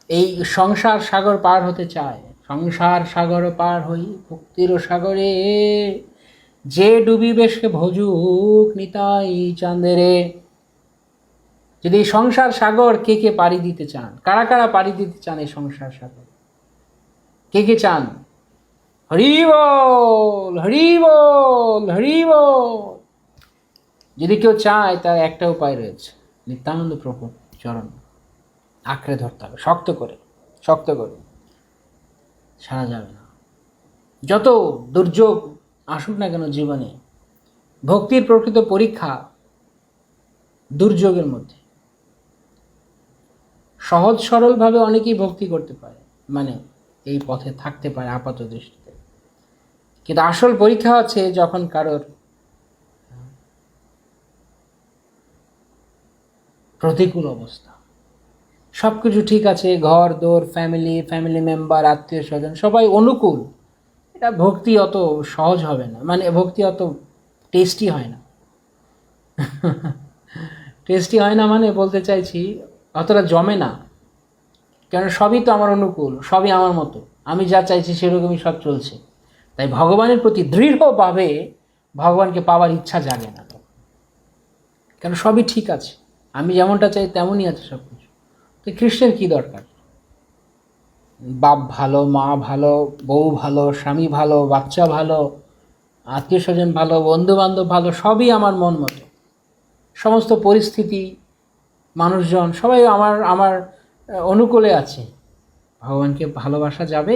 এই সংসার সাগর পার হতে চায়, সংসার সাগর পার হই ভক্তির সাগরে, যে ডুবিবে সে ভজুক নিতাই চাঁদেরে। যদি এই সংসার সাগর কে কে পাড়ি দিতে চান, কারা কারা পাড়ি দিতে চান এই সংসার সাগর, কে কে চান? হরি বল, হরি বল, হরি বল। যদি কেউ চায়, তার একটা উপায় রয়েছে, নিত্যানন্দ প্রভুর চরণ আঁকড়ে ধরতে হবে, শক্ত করে, শক্ত করে, ছাড়া যাবে না। যত দুর্যোগ আসুক না কেন জীবনে, ভক্তির প্রকৃত পরীক্ষা দুর্যোগের মধ্যে। সহজ সরলভাবে অনেকেই ভক্তি করতে পারে, মানে এই পথে থাকতে পারে আপাত দৃষ্টিতে, কিন্তু আসল পরীক্ষা হচ্ছে যখন কারোর প্রতিকূল অবস্থা, সব কিছু ঠিক আছে, ঘর দোর, ফ্যামিলি মেম্বার, আত্মীয় স্বজন সবাই অনুকূল, এটা ভক্তি অত সহজ হবে না, মানে ভক্তি অত টেস্টি হয় না। টেস্টি হয় না মানে বলতে চাইছি অতটা জমে না, কেন সবই তো আমার অনুকূল, সবই আমার মতো, আমি যা চাইছি সেরকমই সব চলছে। তাই ভগবানের প্রতি দৃঢ়ভাবে ভগবানকে পাওয়ার ইচ্ছা জাগে না, কেন সবই ঠিক আছে, আমি যেমনটা চাই তেমনই আছে সব কিছু। তো কৃষ্ণের কী দরকার? বাপ ভালো, মা ভালো, বউ ভালো, স্বামী ভালো, বাচ্চা ভালো, আত্মীয় স্বজন ভালো, বন্ধু বান্ধব ভালো, সবই আমার মন মতো, সমস্ত পরিস্থিতি, মানুষজন সবাই আমার আমার অনুকূলে আছে। ভগবানকে ভালোবাসা যাবে?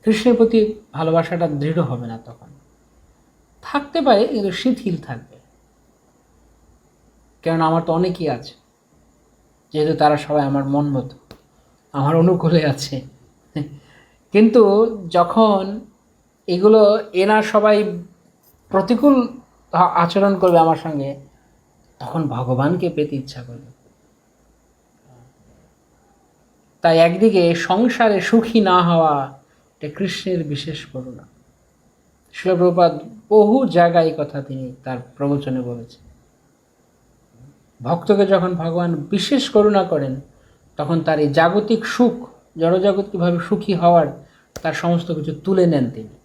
কৃষ্ণের প্রতি ভালোবাসাটা দৃঢ় হবে না, তখন থাকতে পারে কিন্তু শিথিল থাকবে, কারণ আমার তো অনেকেই আছে, যেহেতু তারা সবাই আমার মন মতো, আমার অনুকূলে আছে। কিন্তু যখন এগুলো এরা সবাই প্রতিকূল আচরণ করবে আমার সঙ্গে, তখন ভগবানকে পেতে ইচ্ছা করবে। তাই একদিকে সংসারে সুখী না হওয়া, এটা কৃষ্ণের বিশেষ করুণা। শিল প্রভুপাদ বহু জায়গায় এই কথা তিনি তার প্রবচনে বলেছেন। ভক্তকে যখন ভগবান বিশেষ করুণা করেন, তখন তার এই জাগতিক সুখ, জড়জাগতিকভাবে সুখী হওয়ার তার সমস্ত কিছু তুলে নেন তিনি,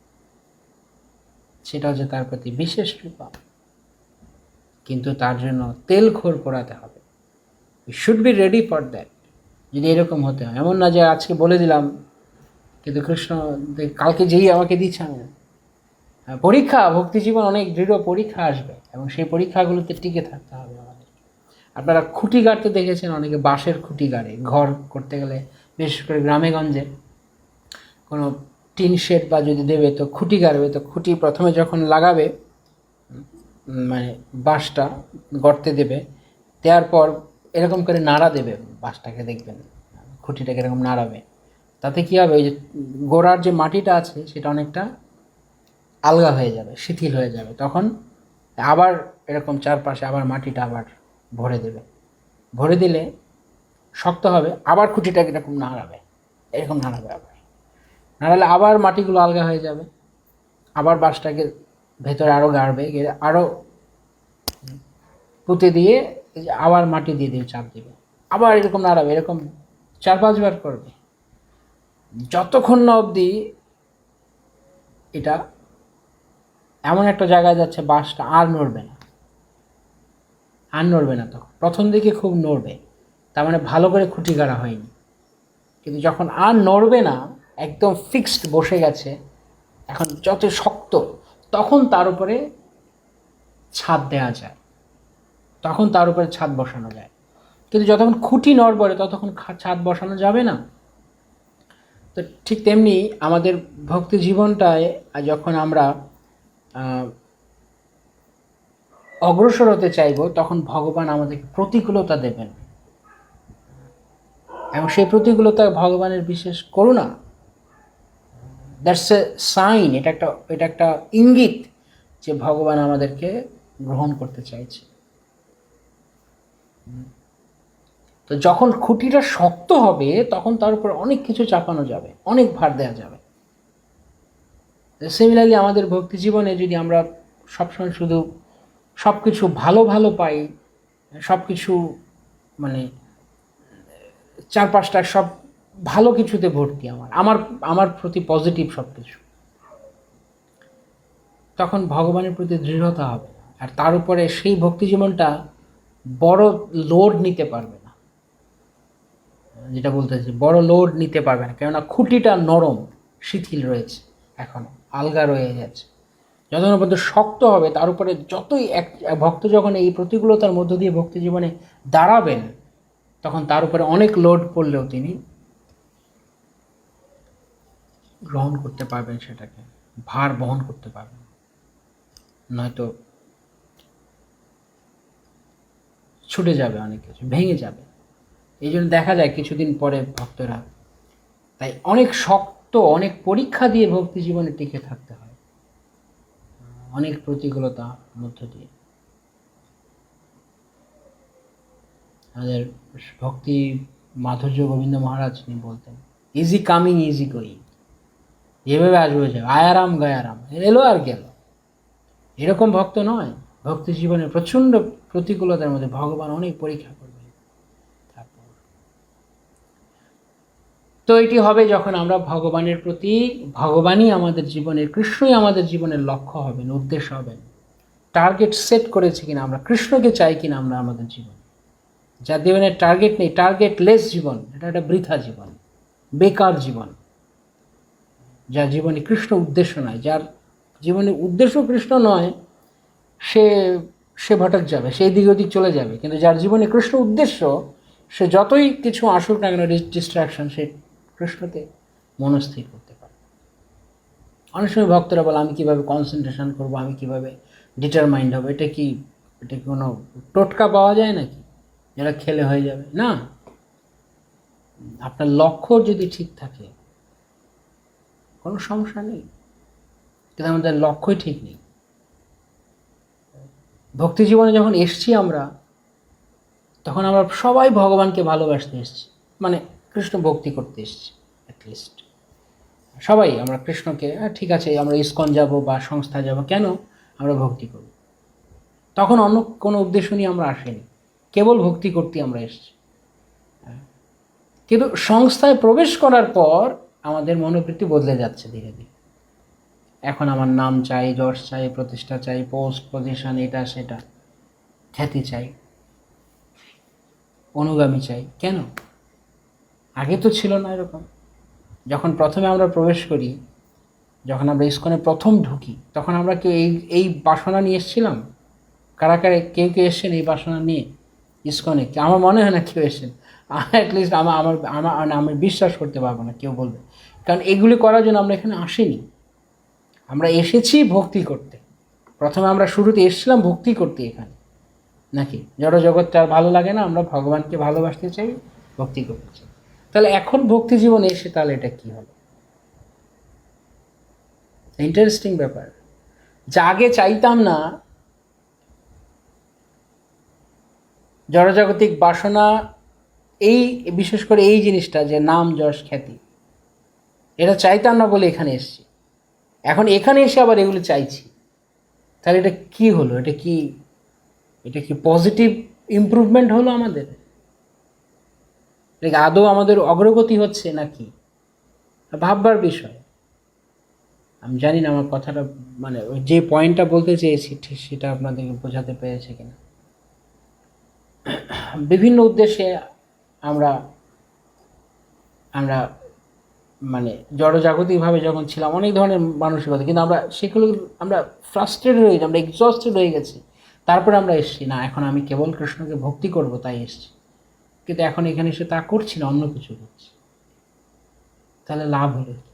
সেটা হচ্ছে তার প্রতি বিশেষ কৃপা। কিন্তু তার জন্য তেল খোর পোড়াতে হবে, we should be ready for that. যদি এরকম হতে হয়, এমন না যে আজকে বলে দিলাম কিন্তু কৃষ্ণ কালকে যেই আমাকে দিচ্ছে আমি। পরীক্ষা, ভক্তি জীবন অনেক দৃঢ় পরীক্ষা আসবে, এবং সেই পরীক্ষাগুলোতে টিকে থাকতে হবে আমাদের। আপনারা খুঁটি গাড়তে দেখেছেন, অনেকে বাঁশের খুঁটি গাড়ে ঘর করতে গেলে, বিশেষ করে গ্রামে গঞ্জে কোনো টিন শেড বা যদি দেবে তো খুঁটি গাড়বে, তো খুঁটি প্রথমে যখন লাগাবে মানে বাঁশটা গর্তে দেবে, দেওয়ার পর এরকম করে নাড়া দেবে বাঁশটাকে, দেখবেন খুঁটিটাকে এরকম নাড়াবে, তাতে কী হবে, ওই যে গোড়ার যে মাটিটা আছে সেটা অনেকটা আলগা হয়ে যাবে, শিথিল হয়ে যাবে, তখন আবার এরকম চারপাশে আবার মাটিটা আবার ভরে দেবে, ভরে দিলে শক্ত হবে, আবার খুঁটিটাকে এরকম নাড়াবে, এরকম নাড়াবে, আবার নাড়ালে আবার মাটিগুলো আলগা হয়ে যাবে, আবার বাঁশটাকে ভেতরে আরও গাড়বে, আরও পুঁতে দিয়ে আবার মাটি দিয়ে দিয়ে চাপ দেবে, আবার এরকম নাড়াবে, এরকম 4-5 বার করবে, যতক্ষণ না অবধি এটা এমন একটা জায়গায় যাচ্ছে বাঁশটা আর নড়বে না, আর নড়বে না। তখন প্রথম দিকে খুব নড়বে, তার মানে ভালো করে খুঁটি গাড়া হয়নি, কিন্তু যখন আর নড়বে না, একদম ফিক্সড বসে গেছে, এখন যত শক্ত, তখন তার উপরে ছাদ দেওয়া যায়, তখন তার উপরে ছাদ বসানো যায়। কিন্তু যতক্ষণ খুঁটি নড়বড়ে ততক্ষণ ছাদ বসানো যাবে না। তো ঠিক তেমনি আমাদের ভক্তি জীবনটায় যখন আমরা অগ্রসর হতে চাইব, তখন ভগবান আমাদেরকে প্রতিকূলতা দেবেন, এবং সেই প্রতিকূলতা ভগবানের বিশেষ করুণা, দ্যাটস এ সাইন, এটা একটা ইঙ্গিত যে ভগবান আমাদেরকে গ্রহণ করতে চাইছে। তো যখন খুঁটিটা শক্ত হবে তখন তার উপর অনেক কিছু চাপানো যাবে, অনেক ভার দেওয়া যাবে। সিমিলারলি আমাদের ভক্তি জীবনে যদি আমরা সবসময় শুধু সব কিছু ভালো ভালো পাই, সব কিছু মানে চারপাশটা সব ভালো কিছুতে ভর্তি, আমার প্রতি পজিটিভ সব কিছু, তখন ভগবানের প্রতি দৃঢ়তা হবে, আর তার উপরে সেই ভক্তি জীবনটা বড় লোড নিতে পারবে না, যেটা বলতেছি বড় লোড নিতে পারবে না, কেননা খুঁটিটা নরম শিথিল রয়েছে, এখন আলগা রয়ে যাচ্ছে। যতক্ষণ পর্যন্ত শক্ত হবে, তার উপরে যতই এক ভক্ত যখন এই প্রতিকূলতার মধ্য দিয়ে ভক্তি জীবনে দাঁড়াবেন, তখন তার উপরে অনেক লোড পড়লেও তিনি গ্রহণ করতে পারবেন, সেটাকে ভার বহন করতে পারবেন, নয়তো ছুটে যাবে, অনেক কিছু ভেঙে যাবে। এই জন্য দেখা যায় কিছুদিন পরে ভক্তরা, তাই অনেক শক্ত, অনেক পরীক্ষা দিয়ে ভক্তি জীবনে টিকে থাকতে হয়, অনেক প্রতিকূলতার মধ্য দিয়ে। আমাদের ভক্তি মাধুর্য গোবিন্দ মহারাজ তিনি বলতেন, ইজি কামিং ইজি গোয়িং, যেভাবে আসবে যাবে, আয়ারাম গায়ারাম, এলো আর গেল, এরকম ভক্ত নয়। ভক্তি জীবনে প্রচণ্ড প্রতিকূলতার মধ্যে ভগবান অনেক পরীক্ষা করবেন। তারপর তো এটি হবে যখন আমরা ভগবানের প্রতি, ভগবানই আমাদের জীবনের, কৃষ্ণই আমাদের জীবনের লক্ষ্য হবেন, উদ্দেশ্য হবেন, টার্গেট সেট করেছি কিনা, আমরা কৃষ্ণকে চাই কিনা আমরা আমাদের জীবন। যার জীবনের টার্গেট নেই, টার্গেটলেস জীবন, এটা একটা বৃথা জীবন, বেকার জীবন। যার জীবনে কৃষ্ণ উদ্দেশ্য নয়, যার জীবনের উদ্দেশ্য কৃষ্ণ নয়, সে ভটক যাবে, সেই দিক ওদিক চলে যাবে। কিন্তু যার জীবনে কৃষ্ণ উদ্দেশ্য, সে যতই কিছু আসুক না কেন ডিস্ট্রাকশন, সে কৃষ্ণতে মনস্থির করতে পারে। অনেক সময় ভক্তরা বলে, আমি কীভাবে কনসেন্ট্রেশন করবো, আমি কীভাবে ডিটারমাইন্ড হবো, এটা কি কোনো টোটকা পাওয়া যায় নাকি যেটা খেলে হয়ে যাবে? না, আপনার লক্ষ্য যদি ঠিক থাকে কোনো সমস্যা নেই, কিন্তু আমাদের লক্ষ্যই ঠিক নেই। ভক্তি জীবনে যখন এসছি আমরা, তখন আমরা সবাই ভগবানকে ভালোবাসতে এসেছি, মানে কৃষ্ণ ভক্তি করতে এসেছি। অ্যাটলিস্ট সবাই আমরা কৃষ্ণকে, ঠিক আছে আমরা ইস্কন যাব বা সংস্থা যাব, কেন আমরা ভক্তি করব, তখন অন্য কোনো উদ্দেশ্য নিয়ে আমরা আসিনি, কেবল ভক্তি করতে আমরা এসেছি। কিন্তু সংস্থায় প্রবেশ করার পর আমাদের মনোবৃত্তি বদলে যাচ্ছে ধীরে ধীরে। এখন আমার নাম চাই, যশ চাই, প্রতিষ্ঠা চাই, পোস্ট পজিশন, এটা সেটা, খ্যাতি চাই, অনুগামী চাই। কেন? আগে তো ছিল না এরকম। যখন প্রথমে আমরা প্রবেশ করি, যখন আমরা ইস্কনে প্রথম ঢুকি, তখন আমরা কেউ এই বাসনা নিয়ে এসেছিলাম? কারা কারা কেউ এসছেন এই বাসনা নিয়ে? ইসকনে কি আমার মনে হয় না কেউ এসেছেন, অ্যাটলিস্ট আমার আমার আমার আমি বিশ্বাস করতে পারবো না কেউ বলবে, কারণ এগুলি করার জন্য আমরা এখানে আসিনি। আমরা এসেছি ভক্তি করতে। প্রথমে আমরা শুরুতে এসেছিলাম ভক্তি করতে এখানে, নাকি জড় জগৎটা ভালো লাগে না, আমরা ভগবানকে ভালোবাসতে চাই, ভক্তি করতে চাই। তাহলে এখন ভক্তি জীবনে এসে তাহলে এটা কি হলো? ইন্টারেস্টিং ব্যাপার। যা আগে চাইতাম না, জড়জাগতিক বাসনা, এই বিশেষ করে এই জিনিসটা যে নাম যশ খ্যাতি, এটা চাইতাম না বলে এখানে এসেছি। এখন এখানে এসে আবার এগুলো চাইছি, তাহলে এটা কি হলো? এটা কি পজিটিভ ইমপ্রুভমেন্ট হলো আমাদের? এটা আদৌ আমাদের অগ্রগতি হচ্ছে নাকি? ভাববার বিষয়। আমি জানি না আমার কথাটা মানে যে পয়েন্টটা বলতে চেয়েছি ঠিক সেটা আপনাদেরকে বোঝাতে পেরেছে কিনা। বিভিন্ন উদ্দেশ্যে আমরা আমরা মানে জড়জাগতিকভাবে যখন ছিলাম অনেক ধরনের মানসিকতা, কিন্তু আমরা সেগুলো আমরা ফ্রাস্ট্রেটেড হয়ে গেছি, আমরা এক্সস্টেড হয়ে গেছি। তারপরে আমরা এসেছি না, এখন আমি কেবল কৃষ্ণকে ভক্তি করব তাই এসেছি। কিন্তু এখন এখানে এসে তা করছি না, অন্য কিছু করছি। তাহলে লাভ হলো কি?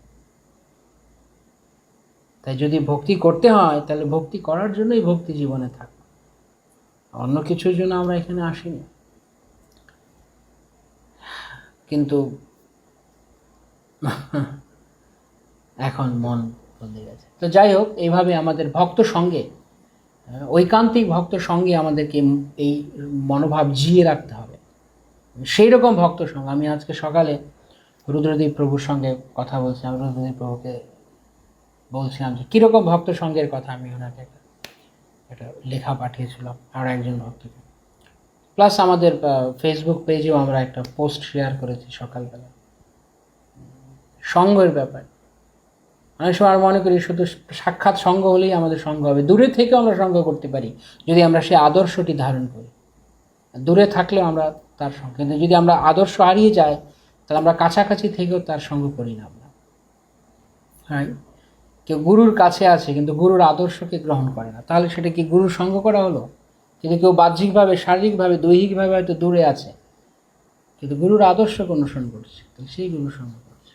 তাই যদি ভক্তি করতে হয় তাহলে ভক্তি করার জন্যই ভক্তি জীবনে থাকবে, অন্য কিছুর জন্য আমরা এখানে আসিনি। কিন্তু এখন মন বদলে গেছে। তো যাই হোক, এইভাবে আমাদের ভক্ত সঙ্গে, ঐকান্তিক ভক্ত সঙ্গে আমাদেরকে এই মনোভাব জিয়ে রাখতে হবে। সেই রকম ভক্ত সঙ্গে আমি আজকে সকালে রুদ্রদীপ প্রভুর সঙ্গে কথা বলছিলাম। রুদ্রদীপ প্রভুকে বলছিলাম যে কীরকম ভক্ত সঙ্গের কথা, আমি ওনাকে একটা লেখা পাঠিয়েছিলাম আর একজন ভক্তকে। প্লাস আমাদের ফেসবুক পেজেও আমরা একটা পোস্ট শেয়ার করেছি সকালবেলা সঙ্গের ব্যাপারে। অনেক সময় আমরা মনে করি শুধু সাক্ষাৎ সঙ্গ হলেই আমাদের সঙ্গ হবে। দূরে থেকেও আমরা সঙ্গ করতে পারি যদি আমরা সেই আদর্শটি ধারণ করি। দূরে থাকলেও আমরা তার সঙ্গে, কিন্তু যদি আমরা আদর্শ হারিয়ে যাই তাহলে আমরা কাছাকাছি থেকেও তার সঙ্গ করি না আমরা। হ্যাঁ, কেউ গুরুর কাছে আছে কিন্তু গুরুর আদর্শকে গ্রহণ করে না, তাহলে সেটা কি গুরুর সঙ্গ করা হলো? কিন্তু কেউ বাহ্যিকভাবে, শারীরিকভাবে, দৈহিকভাবে হয়তো দূরে আছে, কিন্তু গুরুর আদর্শকে অনুসরণ করছে, তাহলে সেই গুরুর সঙ্গ করছে।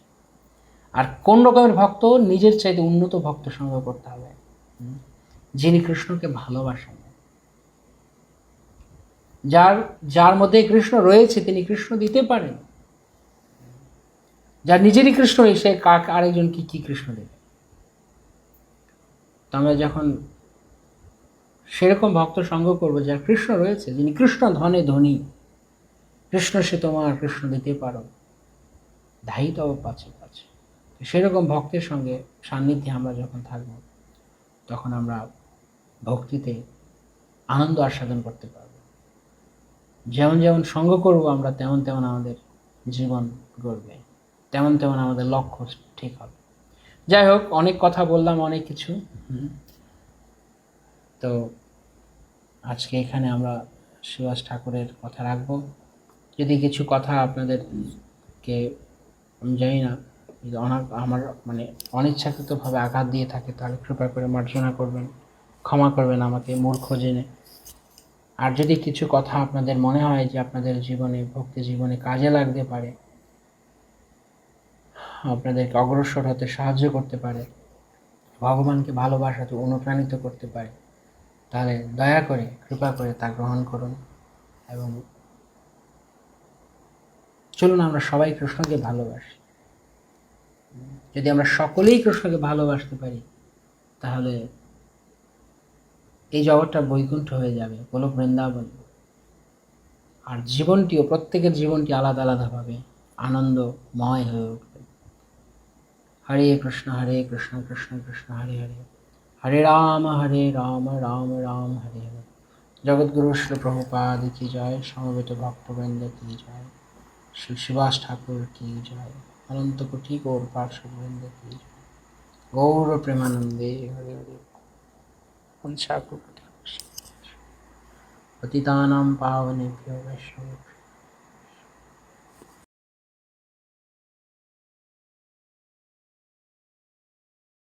আর কোন রকমের ভক্ত? নিজের চাইতে উন্নত ভক্ত সঙ্গ করতে হবে, যিনি কৃষ্ণকে ভালোবাসেন, যার মধ্যে কৃষ্ণ রয়েছে, তিনি কৃষ্ণ দিতে পারেন। যার নিজেরই কৃষ্ণ নেই, সে আরেকজনকে কি কৃষ্ণ দেবে? তো আমরা যখন সেরকম ভক্ত সঙ্গ করবো যার কৃষ্ণ রয়েছে, যিনি কৃষ্ণ ধনে ধনী, কৃষ্ণ সে তোমার, কৃষ্ণ দিতে পারো, ধাই তব পাছে পাছে, সেরকম ভক্তের সঙ্গে সান্নিধ্যে আমরা যখন থাকব তখন আমরা ভক্তিতে আনন্দ আস্বাদন করতে পারব। যেমন যেমন সঙ্গ করব আমরা, তেমন তেমন আমাদের জীবন গড়বে, তেমন তেমন আমাদের লক্ষ্য ঠিক হবে। যাই হোক, অনেক কথা বললাম, অনেক কিছু। তো আজকে এখানে আমরা সুভাষ ঠাকুরের কথা রাখবো। যদি কিছু কথা আপনাদেরকে, আমি জানি না, আমার মানে অনিচ্ছাকৃতভাবে আঘাত দিয়ে থাকে তাহলে কৃপা করে মার্জনা করবেন, ক্ষমা করবেন আমাকে মূর্খ জেনে। আর যদি কিছু কথা আপনাদের মনে হয় যে আপনাদের জীবনে, ভক্তি জীবনে কাজে লাগতে পারে, আপনাদেরকে অগ্রসর হতে সাহায্য করতে পারে, ভগবানকে ভালোবাসাতে অনুপ্রাণিত করতে পারে, তাহলে দয়া করে, কৃপা করে তা গ্রহণ করুন। এবং চলুন আমরা সবাই কৃষ্ণকে ভালোবাসি। যদি আমরা সকলেই কৃষ্ণকে ভালোবাসতে পারি তাহলে এই জগৎটা বৈকুণ্ঠ হয়ে যাবে, গোলক বৃন্দাবন। আর জীবনটিও, প্রত্যেকের জীবনটি আলাদা আলাদাভাবে আনন্দময় হয়ে উঠবে। হরে কৃষ্ণ কৃষ্ণ কৃষ্ণ হরে হরে, হরে রাম রাম রাম হরে হরে। জগৎগুরু শ্রী প্রভুপাদ কি জয়, সমবেত ভক্তবৃন্দ কি জয়, শ্রী সুভাষ ঠাকুর কি জয়, অনন্ত কোটি গৌর পার্শ্ববৃন্দ কি জয়। গৌর প্রেমানন্দে হরে হরে। পতিতানাং পাবনেভ্যো বৈষ্ণবেভ্যো